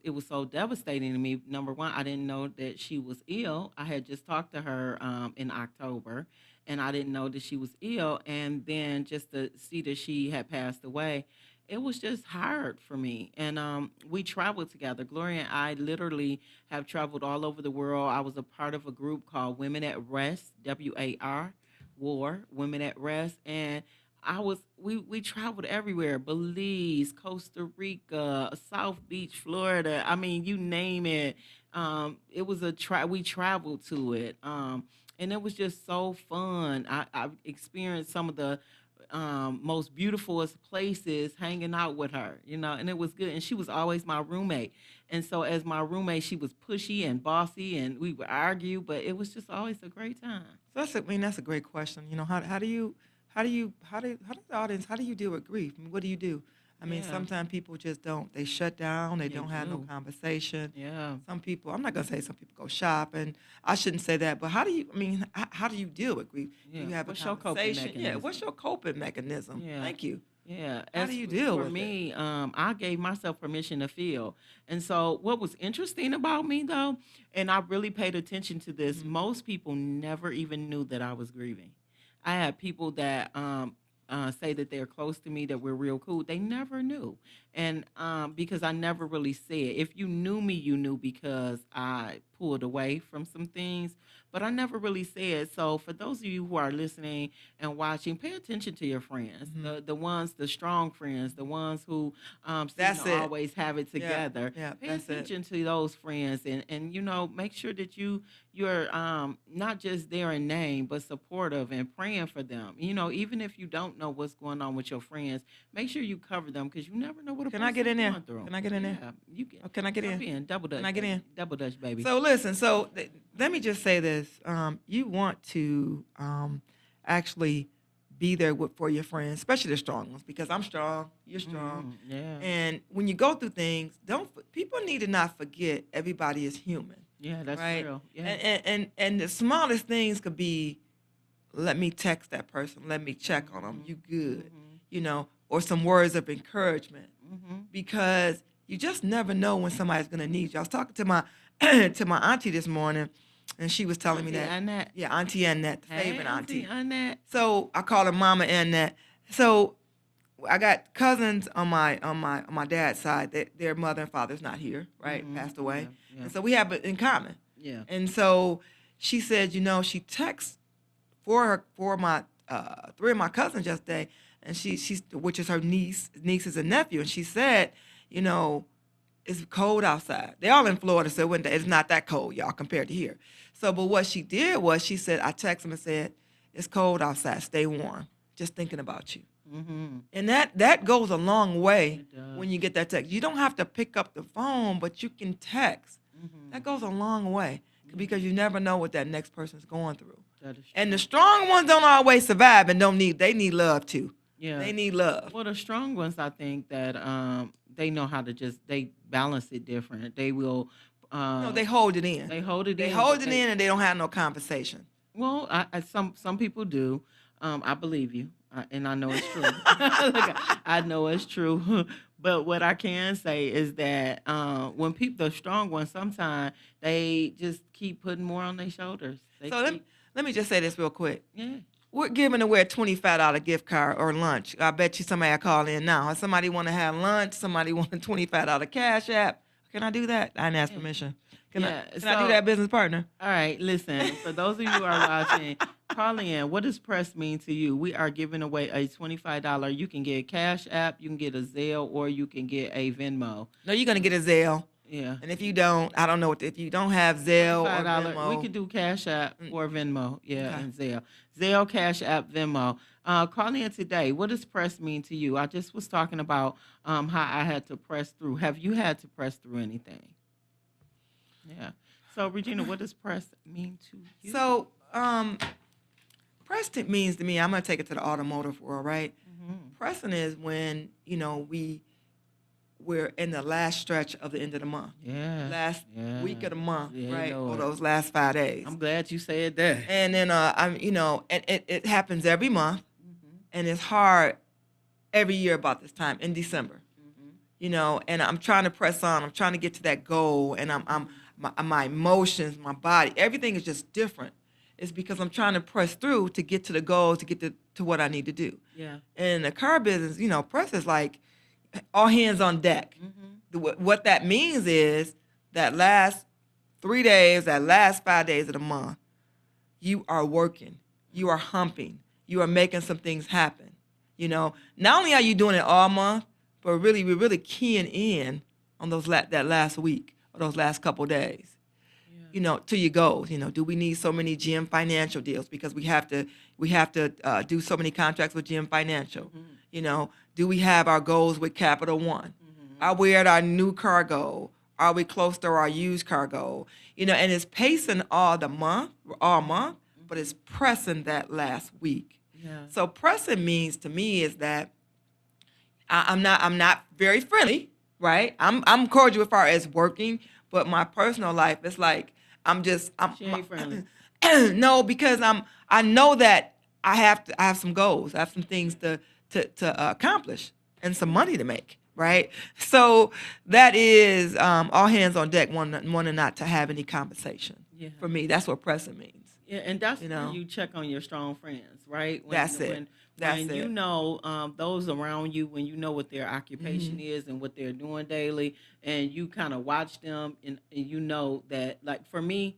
Speaker 1: it was so devastating to me. Number one, I didn't know that she was ill. I had just talked to her in October, and I didn't know that she was ill. And then just to see that she had passed away, it was just hard for me. And we traveled together. Gloria and I literally have traveled all over the world. I was a part of a group called Women at Rest, WAR, Women at Rest. And we traveled everywhere: Belize, Costa Rica, South Beach, Florida. I mean, you name it. It was we traveled to it. And it was just so fun. I experienced some of the most beautifulest places hanging out with her, and it was good. And she was always my roommate. And so as my roommate, she was pushy and bossy and we would argue, but it was just always a great time.
Speaker 2: So that's a great question. How do the audience, how do you deal with grief? I mean, what do you do? I mean,
Speaker 1: Yeah.
Speaker 2: sometimes people just don't. They shut down. They
Speaker 1: They
Speaker 2: don't have no
Speaker 1: do.
Speaker 2: conversation.
Speaker 1: Yeah.
Speaker 2: Some people, I'm not gonna say some people go shopping. I shouldn't say that, but how do you deal with grief? Do
Speaker 1: Yeah.
Speaker 2: you have
Speaker 1: What's
Speaker 2: a
Speaker 1: your coping
Speaker 2: conversation? Yeah,
Speaker 1: mechanism?
Speaker 2: what's your coping mechanism?
Speaker 1: Yeah.
Speaker 2: Thank you.
Speaker 1: Yeah.
Speaker 2: How do you deal
Speaker 1: for
Speaker 2: with it?
Speaker 1: me, I gave myself permission to feel. And so what was interesting about me though, and I really paid attention to this, most people never even knew that I was grieving. I had people that say that they're close to me, that we're real cool. They never knew. And because I never really said, if you knew me, you knew because I pulled away from some things, but I never really said. So for those of you who are listening and watching, pay attention to your friends, the ones, the strong friends, the ones who seem
Speaker 2: That's
Speaker 1: to
Speaker 2: it.
Speaker 1: always have it
Speaker 2: Yeah,
Speaker 1: together.
Speaker 2: yeah,
Speaker 1: Pay
Speaker 2: that's it.
Speaker 1: attention to those friends, and make sure that you're not just there in name, but supportive and praying for them. Even if you don't know what's going on with your friends, make sure you cover them because you never know what a
Speaker 2: Can I get
Speaker 1: person's
Speaker 2: in there?
Speaker 1: going through.
Speaker 2: Can I get in there?
Speaker 1: Yeah, you can.
Speaker 2: Oh, can I get
Speaker 1: Jump
Speaker 2: in?
Speaker 1: Double Dutch.
Speaker 2: Can I get
Speaker 1: baby.
Speaker 2: in?
Speaker 1: Double Dutch, baby.
Speaker 2: So listen, let me just say this. You want to actually be there for your friends, especially the strong ones, because I'm strong, you're strong.
Speaker 1: Yeah.
Speaker 2: And when you go through things, people need to not forget everybody is human,
Speaker 1: Yeah, that's
Speaker 2: right?
Speaker 1: real. Yeah.
Speaker 2: And the smallest things could be, let me text that person, let me check on them, you good, or some words of encouragement, because you just never know when somebody's gonna need you. I was talking to my to my auntie this morning, and she was telling me
Speaker 1: Auntie
Speaker 2: that.
Speaker 1: Annette.
Speaker 2: Yeah, Auntie Annette, the
Speaker 1: Hey,
Speaker 2: favorite auntie.
Speaker 1: Annette.
Speaker 2: So I call her Mama Annette. So I got cousins on my dad's side. Their mother and father's not here, right? Passed away,
Speaker 1: Yeah.
Speaker 2: and so we have it in common.
Speaker 1: Yeah.
Speaker 2: And so she said, she texts for my three of my cousins yesterday, and she's which is her nieces and nephew, and she said, it's cold outside. They're all in Florida, so it's not that cold, y'all, compared to here. So, but what she did was she said, I texted them and said, it's cold outside, stay warm. Just thinking about you. And that goes a long way
Speaker 1: It does.
Speaker 2: when you get that text. You don't have to pick up the phone, but you can text. That goes a long way because you never know what that next person's going through.
Speaker 1: That is
Speaker 2: And the strong ones don't always survive and they need love too.
Speaker 1: Yeah.
Speaker 2: They need love.
Speaker 1: Well, the strong ones, I think that they know how to they balance it different. They will.
Speaker 2: No, they hold it in.
Speaker 1: They hold it
Speaker 2: They
Speaker 1: in.
Speaker 2: hold
Speaker 1: but
Speaker 2: it in and they don't have no conversation.
Speaker 1: Well, some people do. I believe you, and I know it's true. Look, I know it's true. But what I can say is that when the strong ones, sometimes they just keep putting more on their shoulders. They
Speaker 2: So
Speaker 1: keep,
Speaker 2: let me just say this real quick.
Speaker 1: yeah.
Speaker 2: We're giving away a $25 gift card or lunch. I bet you somebody will call in now. If somebody want to have lunch, somebody want a $25 cash app. Can I do that? I didn't ask permission. Can I do
Speaker 1: so-
Speaker 2: that, business partner?
Speaker 1: All right, listen. For those of you who are watching, call in. What does press mean to you? We are giving away a $25. You can get a Cash App, you can get a Zelle, or you can get a Venmo.
Speaker 2: No, you're gonna get a Zelle.
Speaker 1: Yeah.
Speaker 2: And if you don't, I don't know if you don't have Zelle or
Speaker 1: $25.
Speaker 2: Venmo.
Speaker 1: We could do Cash App or Venmo. Yeah,
Speaker 2: Okay.
Speaker 1: and Zelle. Zelle, Cash App, Venmo. Call in today. What does press mean to you? I just was talking about how I had to press through. Have you had to press through anything? Yeah. So, Regina, what does press mean to you?
Speaker 2: So, pressing means to me, I'm gonna take it to the automotive world, right? Pressing is when we're in the last stretch of the end of the month,
Speaker 1: Yeah.
Speaker 2: last
Speaker 1: yeah.
Speaker 2: week of the month,
Speaker 1: Yeah,
Speaker 2: right? Or
Speaker 1: Lord.
Speaker 2: those last 5 days.
Speaker 1: I'm glad you said that.
Speaker 2: And then and it happens every month, and it's hard every year about this time in December. And I'm trying to press on. I'm trying to get to that goal, and my emotions, my body, everything is just different. It's because I'm trying to press through to get to the goal, to get to what I need to do.
Speaker 1: Yeah.
Speaker 2: In the car business, press is like all hands on deck. What that means is that last 3 days, that last 5 days of the month, you are working, you are humping, you are making some things happen. Not only are you doing it all month, but we're really keying in on that last week or those last couple days. To your goals. Do we need so many GM Financial deals because we have to do so many contracts with GM Financial? Do we have our goals with Capital One? Are we at our new car goal? Are we close to our used car goal? And it's pacing all month, but it's pressing that last week.
Speaker 1: Yeah.
Speaker 2: So pressing means to me is that I'm not very friendly, right? I'm cordial as far as working, but my personal life is like I'm
Speaker 1: She ain't friendly.
Speaker 2: no, because I know that I have some goals. I have some things to accomplish and some money to make, right? So that is all hands on deck, one and not to have any conversation.
Speaker 1: Yeah.
Speaker 2: For me, that's what pressing means.
Speaker 1: Yeah, and that's
Speaker 2: you
Speaker 1: where
Speaker 2: know.
Speaker 1: you check on your strong friends, right?
Speaker 2: That's it. That's
Speaker 1: When you
Speaker 2: it.
Speaker 1: know those around you, when you know what their
Speaker 2: Hmm.
Speaker 1: occupation is and what they're doing daily, and you kind of watch them, and you know that, like for me,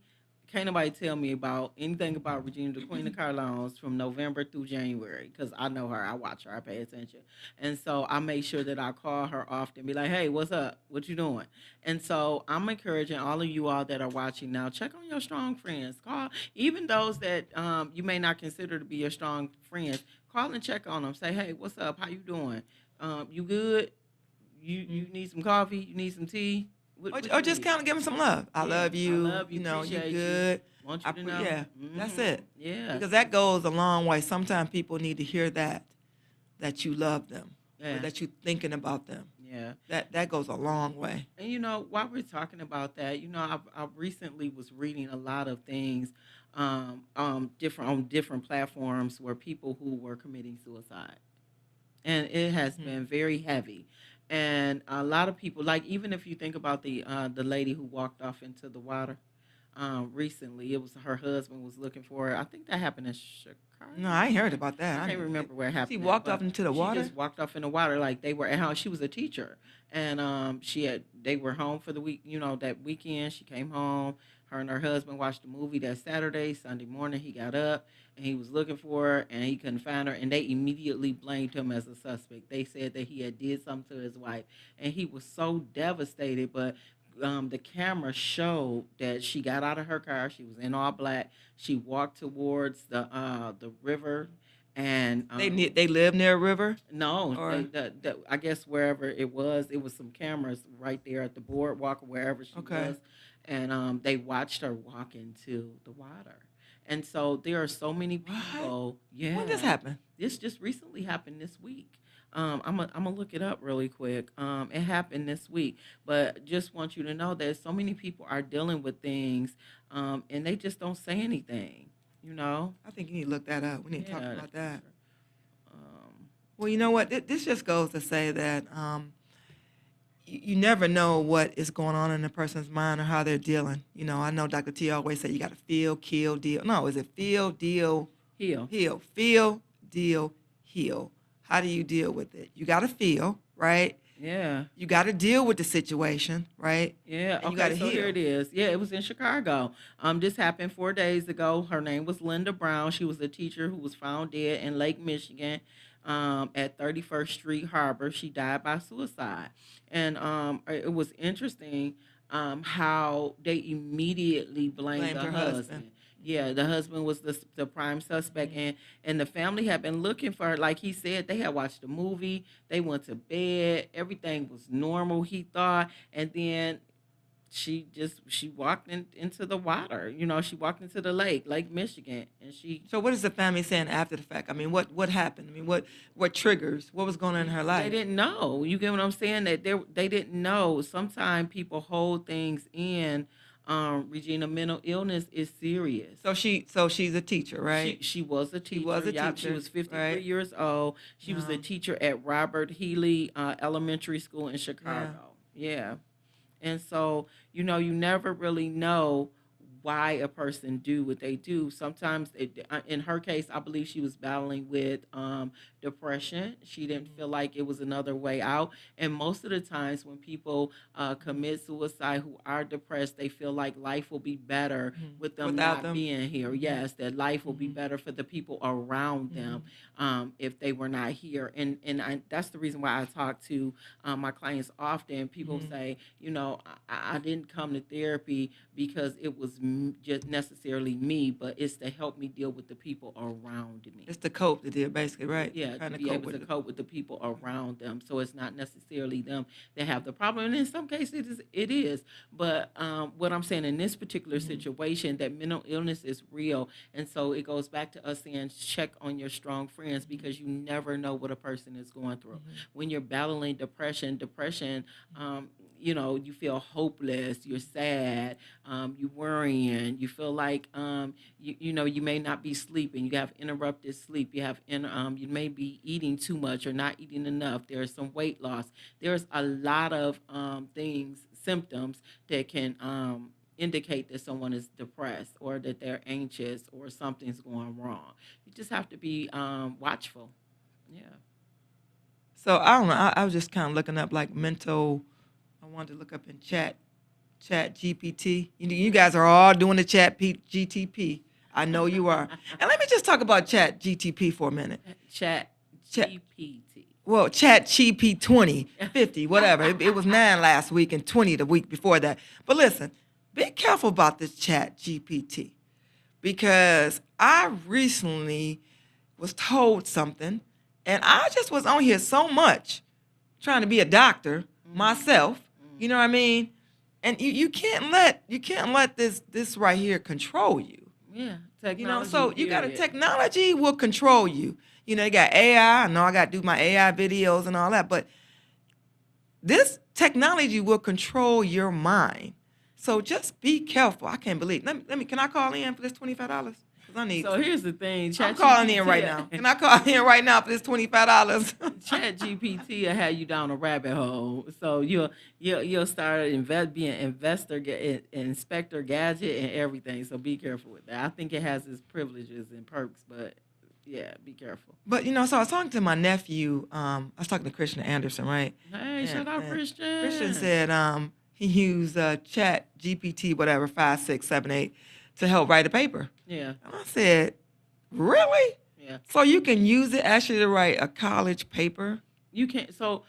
Speaker 1: can't nobody tell me about anything about Regina, the Queen of Carlones, from November through January, because I know her, I watch her, I pay attention, and so I make sure that I call her often, be like, "Hey, what's up? What you doing?" And so I'm encouraging all of you all that are watching now, check on your strong friends. Call even those that you may not consider to be your strong friends. Call and check on them. Say, hey, what's up? How you doing? You good? You
Speaker 2: Hmm.
Speaker 1: need some coffee? You need some tea? What
Speaker 2: Or
Speaker 1: you
Speaker 2: just
Speaker 1: need?
Speaker 2: kind of give them some love. I
Speaker 1: Yeah,
Speaker 2: love
Speaker 1: I
Speaker 2: you.
Speaker 1: love you.
Speaker 2: You know, you
Speaker 1: Appreciate you.
Speaker 2: good.
Speaker 1: Want you to know.
Speaker 2: Yeah, that's
Speaker 1: Mm-hmm.
Speaker 2: it.
Speaker 1: Yeah,
Speaker 2: Because that goes a long way. Sometimes people need to hear that you love them or
Speaker 1: yeah,
Speaker 2: that you're thinking about them.
Speaker 1: yeah.
Speaker 2: That goes a long way.
Speaker 1: And while we're talking about that, I recently was reading a lot of things, different on different platforms where people who were committing suicide, and it has
Speaker 2: Hmm.
Speaker 1: been very heavy. And a lot of people, like even if you think about the lady who walked off into the water, recently, it was her husband was looking for her. I think that happened in
Speaker 2: No,
Speaker 1: Chicago.
Speaker 2: I ain't heard about that.
Speaker 1: I
Speaker 2: I
Speaker 1: can't
Speaker 2: didn't.
Speaker 1: remember where it
Speaker 2: She
Speaker 1: happened at,
Speaker 2: walked off
Speaker 1: but
Speaker 2: into the
Speaker 1: she
Speaker 2: water.
Speaker 1: just walked off in the water like they were at home. She was a teacher, and they were home for the week. That weekend she came home. Her and her husband watched a movie that Saturday. Sunday morning he got up and he was looking for her and he couldn't find her, and they immediately blamed him as a suspect. They said that he had did something to his wife, and he was so devastated. But the camera showed that she got out of her car. She was in all black. She walked towards the river, and
Speaker 2: They live near a river,
Speaker 1: no,
Speaker 2: or
Speaker 1: I guess wherever it was some cameras right there at the boardwalk or wherever she
Speaker 2: okay.
Speaker 1: was, and they watched her walk into the water. And so there are so many
Speaker 2: What?
Speaker 1: people.
Speaker 2: When this
Speaker 1: Yeah,
Speaker 2: happened?
Speaker 1: this just recently happened this week. I'm gonna look it up really quick. It happened this week, but just want you to know that so many people are dealing with things, and they just don't say anything. You know?
Speaker 2: I think you need to look that up. We need to talk
Speaker 1: Yeah,
Speaker 2: about
Speaker 1: that's
Speaker 2: that.
Speaker 1: true.
Speaker 2: Well, you know what? This just goes to say that you never know what is going on in a person's mind or how they're dealing. I know Dr. T always say you got to feel, kill, deal. No, is it feel, deal,
Speaker 1: Heal.
Speaker 2: heal? Feel, deal, heal. How do you deal with it? You got to feel, right?
Speaker 1: Yeah.
Speaker 2: You got to deal with the situation, right?
Speaker 1: Yeah.
Speaker 2: And you got
Speaker 1: Okay.
Speaker 2: to
Speaker 1: So here
Speaker 2: heal.
Speaker 1: it is. Yeah, it was in Chicago. This happened 4 days ago. Her name was Linda Brown. She was a teacher who was found dead in Lake Michigan, at 31st Street Harbor. She died by suicide, and it was interesting how they immediately blamed
Speaker 2: Blamed
Speaker 1: the
Speaker 2: her husband.
Speaker 1: husband. Yeah, the husband was the prime suspect,
Speaker 2: Mhm.
Speaker 1: and the family had been looking for her. Like he said, they had watched the movie. They went to bed. Everything was normal, he thought. And then she walked into the water. She walked into the Lake Michigan, and
Speaker 2: So what is the family saying after the fact? I mean, what happened? I mean, what triggers? What was going on in her
Speaker 1: they
Speaker 2: life?
Speaker 1: didn't know. You get what I'm saying? That they didn't know. Sometimes people hold things in. Regina, mental illness is serious.
Speaker 2: So she's a teacher,
Speaker 1: She
Speaker 2: right?
Speaker 1: she was a
Speaker 2: She
Speaker 1: teacher.
Speaker 2: was a
Speaker 1: Yep, she
Speaker 2: teacher,
Speaker 1: was 53
Speaker 2: right?
Speaker 1: years old. She was a
Speaker 2: No.
Speaker 1: teacher at Robert Healy Elementary School in
Speaker 2: Yeah.
Speaker 1: Chicago. Yeah. And so, you never really know why a person do what they do. Sometimes, in her case, I believe she was battling with depression. She didn't
Speaker 2: Mhm.
Speaker 1: feel like it was another way out. And most of the times, when people commit suicide who are depressed, they feel like life will be better
Speaker 2: Mhm.
Speaker 1: with them
Speaker 2: Without
Speaker 1: not
Speaker 2: them.
Speaker 1: being here.
Speaker 2: Mhm.
Speaker 1: Yes, that life will be
Speaker 2: Mhm.
Speaker 1: better for the people around them,
Speaker 2: Mhm.
Speaker 1: if they were not here. And that's the reason why I talk to my clients often. People
Speaker 2: Mhm.
Speaker 1: say, I didn't come to therapy because it was just necessarily me, but it's to help me deal with the people around me.
Speaker 2: It's the cope that they're basically right.
Speaker 1: Yeah,
Speaker 2: Trying
Speaker 1: to
Speaker 2: to
Speaker 1: be
Speaker 2: cope
Speaker 1: able
Speaker 2: with
Speaker 1: to
Speaker 2: it.
Speaker 1: cope with the people around them. So it's not necessarily them that have the problem. And in some cases, it is. But what I'm saying in this particular
Speaker 2: Mhm.
Speaker 1: situation, that mental illness is real. And so it goes back to us saying, check on your strong friends, because you never know what a person is going through.
Speaker 2: Mhm.
Speaker 1: When you're battling depression, you feel hopeless, you're sad, you're worrying, you feel like you may not be sleeping, you have interrupted sleep, you may be eating too much or not eating enough, there's some weight loss, there's a lot of things, symptoms that can indicate that someone is depressed or that they're anxious or something's going wrong. You just have to be watchful. Yeah.
Speaker 2: So I don't know. I was just kind of looking up like mental. I wanted to look up in chat GPT. You guys are all doing the GTP. I know you are. And let me just talk about chat GTP for a minute.
Speaker 1: Chat
Speaker 2: Chat-
Speaker 1: GPT.
Speaker 2: Well, chat GP 20, 50, whatever. It was 9 last week and 20 the week before that. But listen, be careful about this chat GPT because I recently was told something and I just was on here so much trying to be a doctor myself. You know what I mean? And you can't let this right here control you.
Speaker 1: Yeah.
Speaker 2: So you got a
Speaker 1: period.
Speaker 2: technology will control you. You got AI. I know I got to do my AI videos and all that, but this technology will control your mind. So just be careful. I can't believe. Let me. Can I call in for this $25? Because I need.
Speaker 1: So here's the thing.
Speaker 2: I'm calling in right now. Can I call in right now for this $25?
Speaker 1: Chat GPT will have you down a rabbit hole. So you'll start being inspector gadget and everything. So be careful with that. I think it has its privileges and perks, but yeah, be careful.
Speaker 2: But so I was talking to my nephew. I was talking to Christian Anderson, right?
Speaker 1: Hey, shout out
Speaker 2: And
Speaker 1: Christian.
Speaker 2: Christian said he used Chat GPT, whatever 5678, to help write a paper.
Speaker 1: Yeah,
Speaker 2: And I said, really?
Speaker 1: yeah.
Speaker 2: So you can use it actually to write a college paper
Speaker 1: You can't. So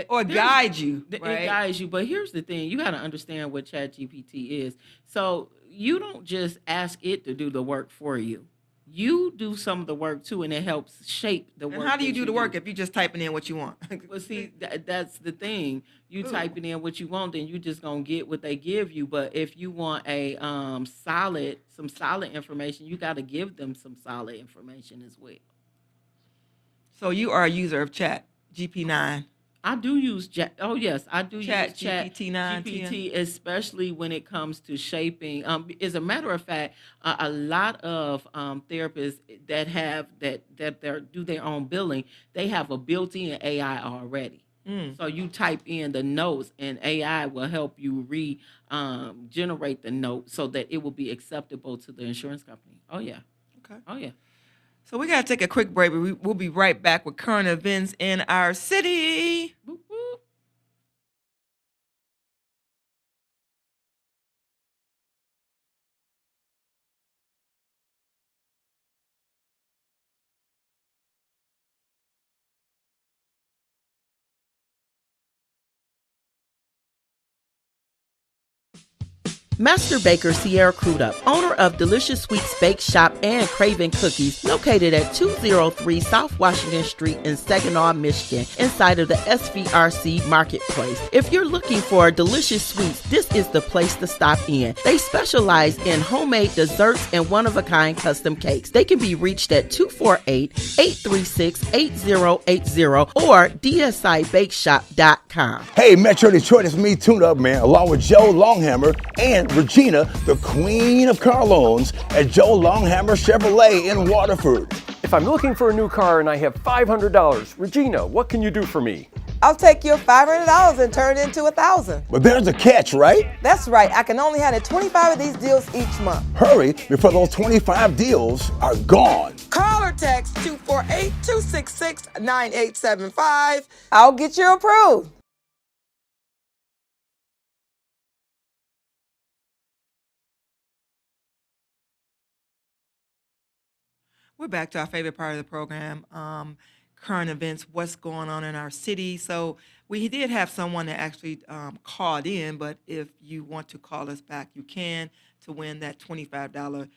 Speaker 2: or
Speaker 1: there's-
Speaker 2: guide you,
Speaker 1: It
Speaker 2: right?
Speaker 1: guides you, but here's the thing: you got to understand what ChatGPT is. So you don't just ask it to do the work for you. You do some of the work too, and it helps shape the work.
Speaker 2: And how do you
Speaker 1: that
Speaker 2: do the work if you're just typing in what you want?
Speaker 1: Well, see, that's the thing. You
Speaker 2: Ooh.
Speaker 1: typing in what you want, then you just gonna get what they give you. But if you want some solid information, you got to give them some solid information as well.
Speaker 2: So you are a user of Chat GP9.
Speaker 1: I do use oh yes, I do
Speaker 2: Chat
Speaker 1: use Chat
Speaker 2: GPT 9,
Speaker 1: GPT, especially when it comes to shaping. As a matter of fact, a lot of therapists that do their own billing, they have a built-in AI already. So you type in the notes, and AI will help you generate the note so that it will be acceptable to the insurance company. Oh yeah,
Speaker 2: Okay.
Speaker 1: oh yeah.
Speaker 2: So we got to take a quick break. But we'll be right back with current events in our city.
Speaker 1: Boop, boop. Master Baker Sierra Crudup, owner of Delicious Sweets Bake Shop and Craven Cookies, located at 203 South Washington Street in Saginaw, Michigan, inside of the SVRC Marketplace. If you're looking for delicious sweets, this is the place to stop in. They specialize in homemade desserts and one-of-a-kind custom cakes. They can be reached at 248-836-8080 or dsibakeshop.com.
Speaker 3: Hey, Metro Detroit, it's me, Tune Up Man, along with Joe Longhammer and Regina, the queen of car loans at Joe Longhammer Chevrolet in Waterford.
Speaker 4: If I'm looking for a new car and I have $500, Regina, what can you do for me?
Speaker 5: I'll take your $500 and turn it into $1,000.
Speaker 3: But there's a catch, right?
Speaker 5: That's right. I can only handle 25 of these deals each month.
Speaker 3: Hurry before those 25 deals are gone.
Speaker 5: Call or text 248-266-9875. I'll get you approved.
Speaker 2: We're back to our favorite part of the program, current events, what's going on in our city. So we did have someone that actually called in, but if you want to call us back, you can to win that $25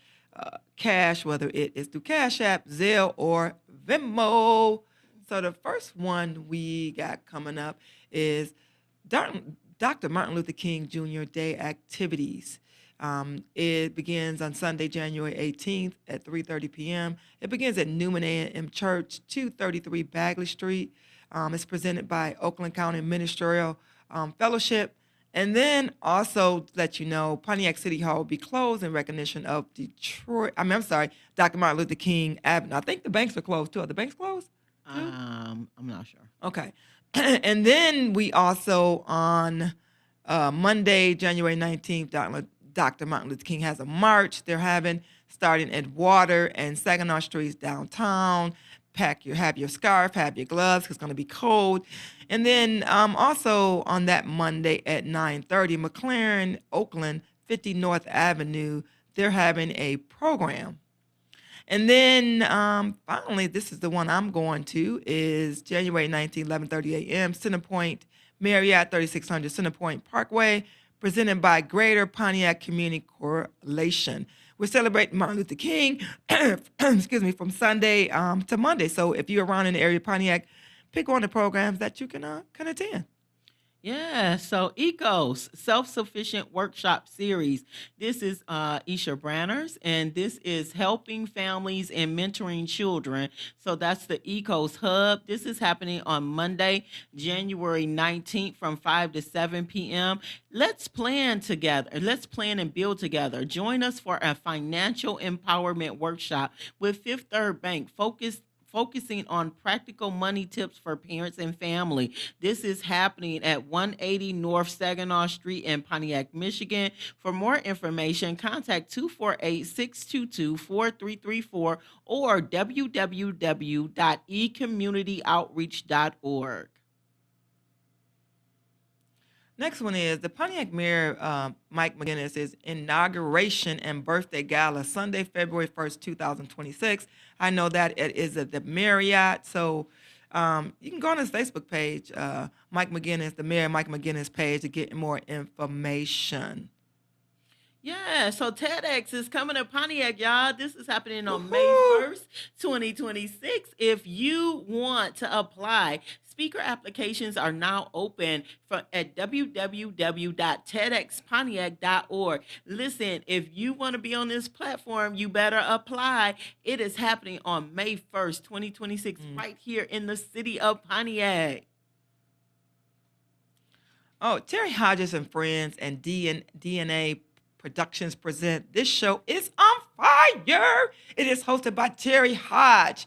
Speaker 2: cash, whether it is through Cash App, Zelle, or Venmo. So the first one we got coming up is Dr. Martin Luther King Jr. Day activities. It begins on Sunday, January 18th at 3:30 p.m. It begins at Newman A&M Church, 233 Bagley Street. It's presented by Oakland County Ministerial Fellowship. And then also to let you know, Pontiac City Hall will be closed in recognition of Dr. Martin Luther King Avenue. I think the banks are closed too. Are the banks closed?
Speaker 1: I'm not sure.
Speaker 2: Okay. And then we also on Monday, January 19th, Dr. Martin Luther King has a march they're having starting at Water and Saginaw Streets downtown. Have your scarf, have your gloves, 'cause it's going to be cold. And then also on that Monday at 9:30, McLaren, Oakland, 50 North Avenue, they're having a program. And then finally, this is the one I'm going to, is January 19th, 11:30 a.m., Centerpoint Marriott, 3600 Centerpoint Parkway, presented by Greater Pontiac Community Coalition. We're celebrating Martin Luther King, excuse me, from Sunday to Monday. So if you're around in the area of Pontiac, pick one of the programs that you can attend.
Speaker 1: Yeah, so ECOS, Self-Sufficient Workshop Series. This is Isha Branners, and this is helping families and mentoring children. So that's the ECOS Hub. This is happening on Monday, January 19th from 5 to 7 p.m. Let's plan together. Let's plan and build together. Join us for a financial empowerment workshop with Fifth Third Bank, focusing on practical money tips for parents and family. This is happening at 180 North Saginaw Street in Pontiac, Michigan. For more information, contact 248-622-4334 or www.ecommunityoutreach.org.
Speaker 2: Next one is the Pontiac Mayor, Mike McGinnis' inauguration and birthday gala, Sunday, February 1st, 2026. I know that it is at the Marriott, so you can go on his Facebook page, Mike McGinnis, the Mayor Mike McGinnis page, to get more information.
Speaker 1: Yeah, so TEDx is coming to Pontiac, y'all. This is happening on May
Speaker 2: Woohoo!
Speaker 1: 1st, 2026. If you want to apply, speaker applications are now open at www.tedxpontiac.org. Listen, if you want to be on this platform, you better apply. It is happening on May 1st, 2026, right here in the city of Pontiac.
Speaker 2: Oh, Terry Hodges and Friends and DNA Productions present This Show is on Fire. It is hosted by Terry Hodge,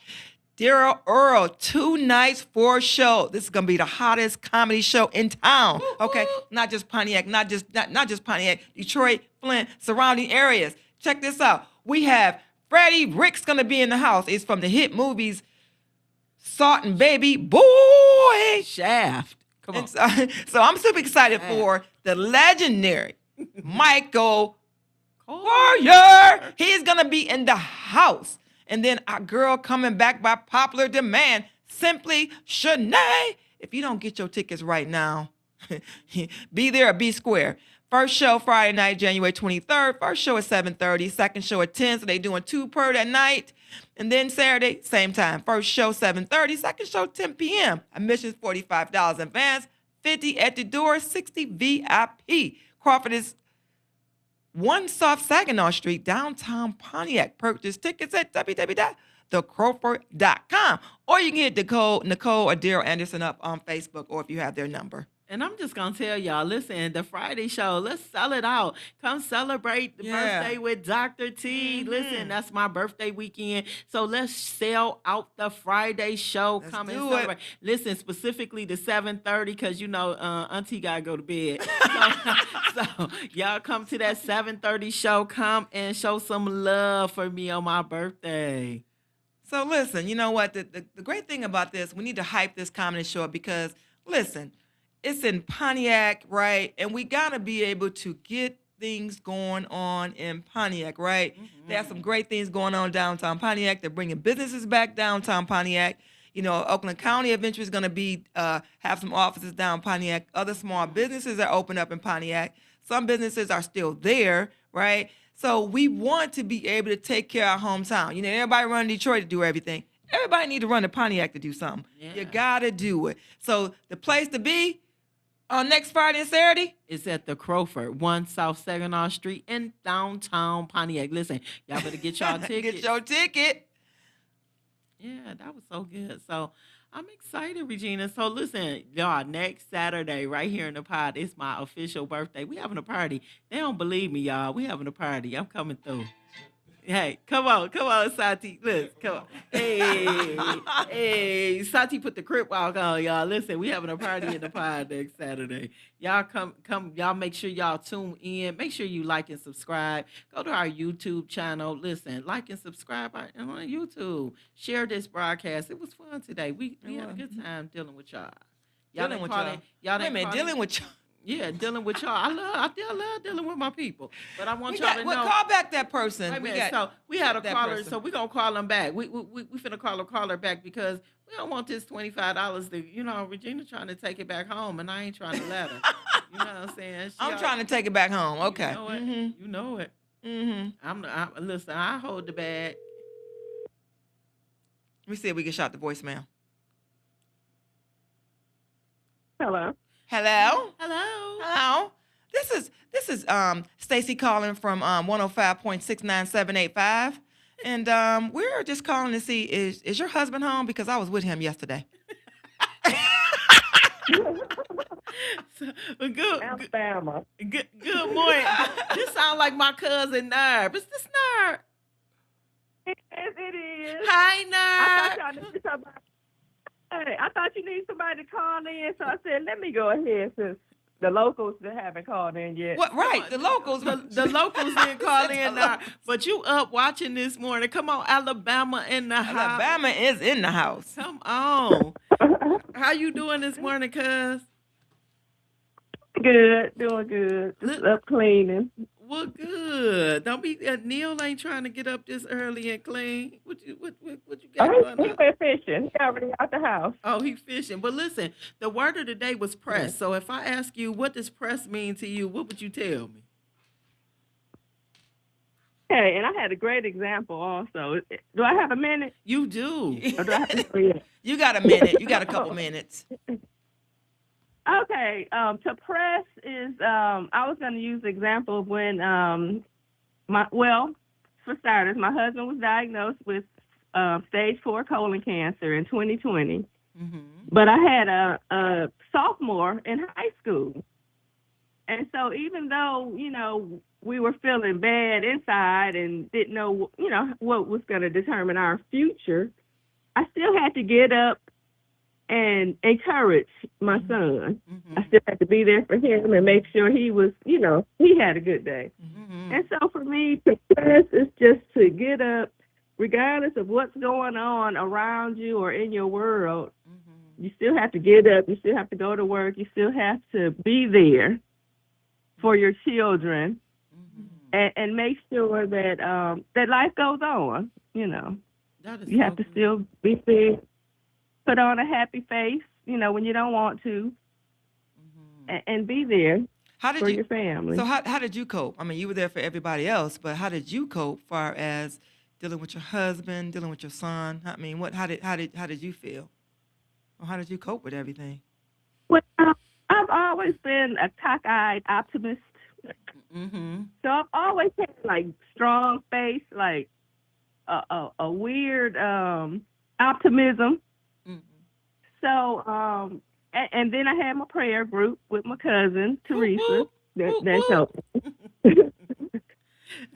Speaker 2: Daryl Earl, 2 nights, 4 shows. This is gonna be the hottest comedy show in town. Okay, not just Pontiac, not just Pontiac, Detroit, Flint, surrounding areas. Check this out. We have Freddie Ricks gonna be in the house. It's from the hit movies Salt and Baby Boy.
Speaker 1: Shaft. Come on.
Speaker 2: And so I'm super excited for the legendary Michael Warrior. He's gonna be in the house. And then our girl coming back by popular demand, Simply Shanae. If you don't get your tickets right now, be there or be square. First show Friday night, January 23rd. First show at 7:30. Second show at 10. So they doing 2 per that night. And then Saturday, same time. First show 7:30. Second show 10 p.m. Admissions $45 in advance, $50 at the door, $60 VIP. Crawford is 1 South Saginaw Street, downtown Pontiac. Purchase tickets at www.thecrawford.com. Or you can hit Nicole or Daryl Anderson up on Facebook, or if you have their number.
Speaker 1: And I'm just going to tell y'all, listen, the Friday show, let's sell it out. Come celebrate the birthday with Dr. T. Listen, that's my birthday weekend. So let's sell out the Friday show.
Speaker 2: Let's
Speaker 1: Come and
Speaker 2: do it.
Speaker 1: celebrate. Listen, specifically to 7:30 because, you know, Auntie got to go to bed. So y'all come to that 7:30 show. Come and show some love for me on my birthday.
Speaker 2: So listen, you know what? The great thing about this, we need to hype this comedy show up because, listen, it's in Pontiac, right? And we got to be able to get things going on in Pontiac, right? They have some great things going on downtown Pontiac. They're bringing businesses back downtown Pontiac. You know, Oakland County eventually is going to be have some offices down Pontiac. Other small businesses are open up in Pontiac. Some businesses are still there, right? So we want to be able to take care of our hometown. You know, everybody run to Detroit to do everything. Everybody need to run to Pontiac to do something.
Speaker 1: Yeah.
Speaker 2: You got to do it. So the place to be on next Friday and Saturday,
Speaker 1: It's at the Crawford, 1 South Saginaw Street in downtown Pontiac. Listen, y'all better get y'all tickets.
Speaker 2: get your ticket.
Speaker 1: Yeah, that was so good. So I'm excited, Regina. So listen, y'all, next Saturday, right here in the pod, it's my official birthday. We having a party. They don't believe me, y'all. We having a party. I'm coming through. Hey, come on, Sati. Listen, come on. Hey, Sati put the crip walk on, y'all. Listen, we having a party in the pod next Saturday. Y'all come. Y'all make sure y'all tune in. Make sure you like and subscribe. Go to our YouTube channel. Listen, like and subscribe on YouTube. Share this broadcast. It was fun today. We had a good time dealing with y'all. Y'all
Speaker 2: Dealing
Speaker 1: didn't
Speaker 2: with
Speaker 1: call
Speaker 2: y'all.
Speaker 1: in. Y'all
Speaker 2: Wait a
Speaker 1: didn't
Speaker 2: minute,
Speaker 1: call
Speaker 2: dealing
Speaker 1: in.
Speaker 2: with y'all.
Speaker 1: Yeah, dealing with y'all. I love dealing with my people. But I want
Speaker 2: We
Speaker 1: y'all
Speaker 2: got,
Speaker 1: to
Speaker 2: well,
Speaker 1: know.
Speaker 2: call back that person.
Speaker 1: Wait a
Speaker 2: We
Speaker 1: minute.
Speaker 2: got
Speaker 1: So we had a
Speaker 2: that
Speaker 1: caller,
Speaker 2: person.
Speaker 1: so we're gonna call them back. We finna call a caller back because we don't want this $25 to, Regina trying to take it back home and I ain't trying to let her. You know what I'm saying?
Speaker 2: I'm trying to take it back home. Okay.
Speaker 1: You know it. You know it. Listen, I hold the bag.
Speaker 2: Let me see if we can shot the voicemail.
Speaker 7: Hello.
Speaker 2: Hello.
Speaker 1: Hello.
Speaker 2: Hello. This is Stacy calling from 105.69785. And we're just calling to see is your husband home? Because I was with him yesterday.
Speaker 1: So, good
Speaker 7: Alabama.
Speaker 1: morning. This sound like my cousin Nerb. Is this Nerb?
Speaker 7: Yes, it is.
Speaker 1: Hi,
Speaker 7: I
Speaker 1: Nerb.
Speaker 7: thought y'all needed somebody. Hey, I thought you needed somebody to call in, so I said, let me go ahead since the locals that haven't called in yet.
Speaker 2: What? Right, the locals.
Speaker 1: The locals didn't call
Speaker 2: Said
Speaker 1: in,
Speaker 2: the
Speaker 1: Nerb.
Speaker 2: locals.
Speaker 1: But you up watching this morning. Come on, Alabama in the house.
Speaker 2: Alabama is in the house.
Speaker 1: Come on. How you doing this morning, cuz?
Speaker 7: Good, doing good. Just up cleaning.
Speaker 1: Well, good. Don't be Neil ain't trying to get up this early and clean. What you got
Speaker 7: Oh,
Speaker 1: going
Speaker 7: he
Speaker 1: on?
Speaker 7: went fishing. He already out the house.
Speaker 1: Oh, he fishing. But listen, the word of the day was press.
Speaker 7: Yeah.
Speaker 1: So if I ask you what does press mean to you, what would you tell me?
Speaker 7: Hey, and I had a great example also. Do I have a minute?
Speaker 1: You do.
Speaker 7: Or do I have to hurry up?
Speaker 2: You got a minute. You got a couple minutes.
Speaker 7: Okay, to press is I was going to use the example of when for starters, my husband was diagnosed with stage 4 colon cancer in 2020.
Speaker 1: Mm-hmm.
Speaker 7: But I had a sophomore in high school, and so even though we were feeling bad inside and didn't know what was going to determine our future, I still had to get up and encourage my son.
Speaker 1: Mm-hmm.
Speaker 7: I still had to be there for him and make sure he was, he had a good day.
Speaker 1: Mm-hmm.
Speaker 7: And so for me, to press is just to get up, regardless of what's going on around you or in your world.
Speaker 1: Mm-hmm.
Speaker 7: You still have to get up. You still have to go to work. You still have to be there for your children, and make sure that that life goes on.
Speaker 1: That is
Speaker 7: You have to
Speaker 1: good.
Speaker 7: still be there. Put on a happy face, when you don't want to, and be there
Speaker 2: How did
Speaker 7: for
Speaker 2: you?
Speaker 7: your family.
Speaker 2: So how did you cope? I mean, you were there for everybody else, but how did you cope, far as dealing with your husband, dealing with your son? I mean, how did you feel? Or how did you cope with everything?
Speaker 7: Well, I've always been a cockeyed optimist,
Speaker 1: Mm-hmm.
Speaker 7: so I've always had like strong faith, like a weird optimism.
Speaker 1: Mm-hmm.
Speaker 7: So, and then I had my prayer group with my cousin Teresa.
Speaker 1: Whoop,
Speaker 7: That helped.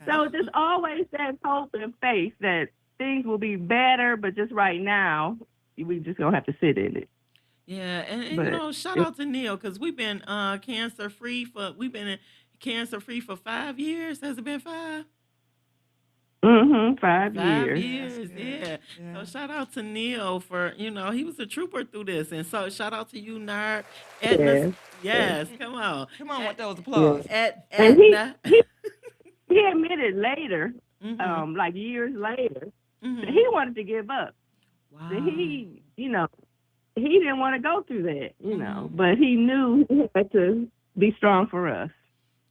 Speaker 7: So just always that hope and faith that things will be better, but just right now, we just gonna have to sit in it.
Speaker 1: Yeah, and
Speaker 7: But
Speaker 1: shout out to Neil because we've been cancer free for 5 years. Has it been 5?
Speaker 7: 5
Speaker 1: 5
Speaker 7: years.
Speaker 1: years, yeah. So shout out to Neil for he was a trooper through this, and so shout out to you, Nerd. Edna, yes, come on,
Speaker 2: Come on with those applause.
Speaker 7: And
Speaker 1: Edna.
Speaker 7: he admitted later,
Speaker 1: Mm-hmm.
Speaker 7: like years later, that
Speaker 1: Mm-hmm.
Speaker 7: he wanted to give up.
Speaker 1: Wow.
Speaker 7: That he didn't want to go through that,
Speaker 1: Mhm.
Speaker 7: but he knew he had to be strong for us.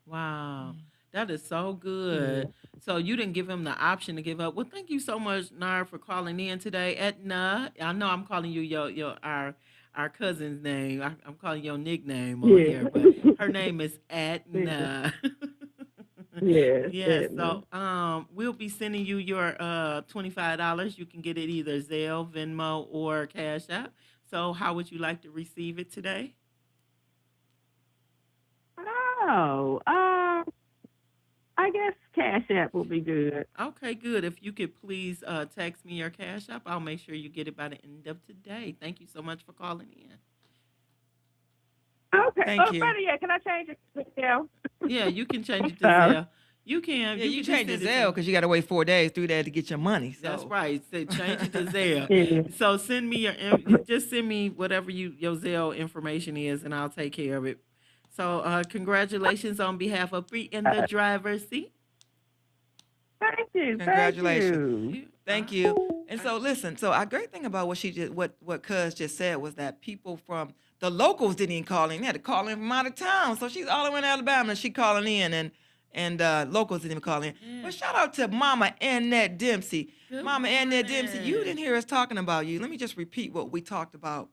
Speaker 1: Wow. That is so good. So you didn't give him the option to give up. Well, thank you so much, Nar, for calling in today. Edna, I know I'm calling you our cousin's name. I'm calling your nickname on
Speaker 7: Yeah.
Speaker 1: here, but her name is Edna.
Speaker 7: Yes.
Speaker 1: Yes. So we'll be sending you your $25. You can get it either Zelle, Venmo, or Cash App. So how would you like to receive it today?
Speaker 7: Oh, I guess Cash App will be good.
Speaker 1: Okay, good. If you could please text me your cash app, I'll make sure you get it by the end of today. Thank you so much for calling in.
Speaker 7: Okay.
Speaker 2: Thank you.
Speaker 7: Better yet, can I change it to Zelle?
Speaker 1: Yeah, you can change it to
Speaker 7: Sorry.
Speaker 1: Zelle. You can.
Speaker 2: Yeah, you
Speaker 1: can
Speaker 2: change
Speaker 1: just
Speaker 2: the
Speaker 1: send it
Speaker 2: Zelle
Speaker 1: to-
Speaker 2: because you got to wait 4 days, 3 days to get your money. So.
Speaker 1: That's right. So change it to Zelle.
Speaker 7: Yeah.
Speaker 1: So send me just send me whatever your Zelle information is, and I'll take care of it. So congratulations on behalf of Free in the Driver's Seat.
Speaker 7: Thank you.
Speaker 2: Congratulations.
Speaker 7: Thank you.
Speaker 2: Thank you. And so listen, so a great thing about what she just what Cuz just said was that people from the locals didn't even call in. They had to call in from out of town. So she's all the way in Alabama and she calling in and locals didn't even call in.
Speaker 1: Yeah.
Speaker 2: But shout out to Mama Annette Dempsey.
Speaker 1: Good
Speaker 2: Mama Annette Dempsey, you
Speaker 1: morning.
Speaker 2: didn't hear us talking about you. Let me just repeat what we talked about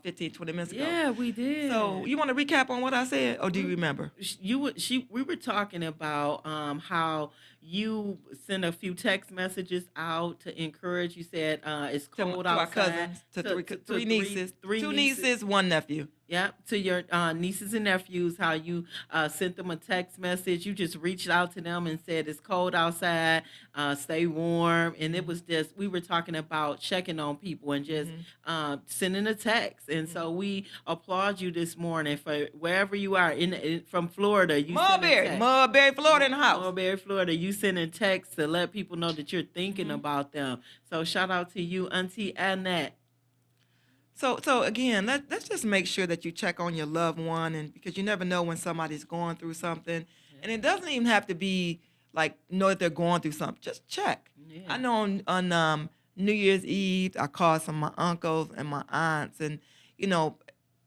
Speaker 2: 15, 20 minutes ago.
Speaker 1: Yeah, we did.
Speaker 2: So you want to recap on what I said or do you remember?
Speaker 1: We were talking about how you send a few text messages out to encourage. You said it's cold
Speaker 2: to our
Speaker 1: outside.
Speaker 2: cousins, to three nieces,
Speaker 1: three
Speaker 2: two nieces, one nephew.
Speaker 1: Yep, to your nieces and nephews, how you sent them a text message. You just reached out to them and said it's cold outside, stay warm. And it was just, we were talking about checking on people and just sending a text. And so we applaud you this morning for wherever you are from Florida. You
Speaker 2: Mulberry, Florida in the house.
Speaker 1: Mulberry, Florida. You sending texts to let people know that you're thinking about them. So shout out to you, Auntie Annette.
Speaker 2: So again, let's just make sure that you check on your loved one, and because you never know when somebody's going through something, and it doesn't even have to be like know that they're going through something. Just check.
Speaker 1: Yeah.
Speaker 2: I know on New Year's Eve, I called some of my uncles and my aunts, and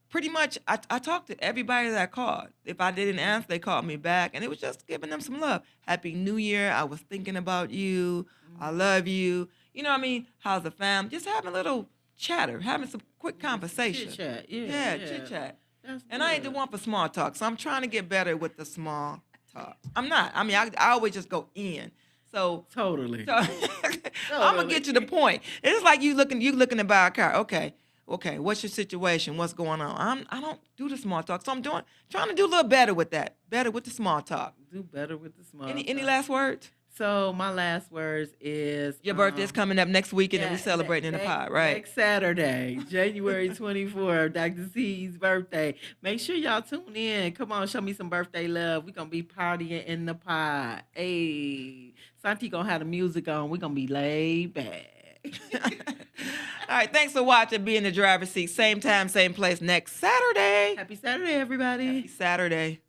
Speaker 2: pretty much I talked to everybody that I called. If I didn't answer, they called me back, and it was just giving them some love. Happy New Year! I was thinking about you. I love you. You know what I mean? How's the family? Just having a little chatter, having some quick conversation.
Speaker 1: Chit chat.
Speaker 2: Yeah, chit chat.
Speaker 1: That's
Speaker 2: And I ain't the
Speaker 1: good.
Speaker 2: one for small talk, so I'm trying to get better with the small talk. I'm not. I mean, I always just go in. So,
Speaker 1: Totally.
Speaker 2: I'm gonna get to the point. It's like you looking to buy a car. Okay, what's your situation? What's going on? I don't do the small talk, so I'm trying to do a little better with that. Better with the small talk.
Speaker 1: Do better with the small.
Speaker 2: Any
Speaker 1: talk.
Speaker 2: last words?
Speaker 1: So my last words is
Speaker 2: Your birthday's coming up next weekend, and we're celebrating in the pod, right?
Speaker 1: Next Saturday, January 24th, Dr. C's birthday. Make sure y'all tune in. Come on, show me some birthday love. We're gonna be partying in the pod. Hey, Santi gonna have the music on. We're gonna be laid back.
Speaker 2: All right, thanks for watching. Be in the driver's seat. Same time, same place next Saturday.
Speaker 1: Happy Saturday, everybody.
Speaker 2: Happy Saturday.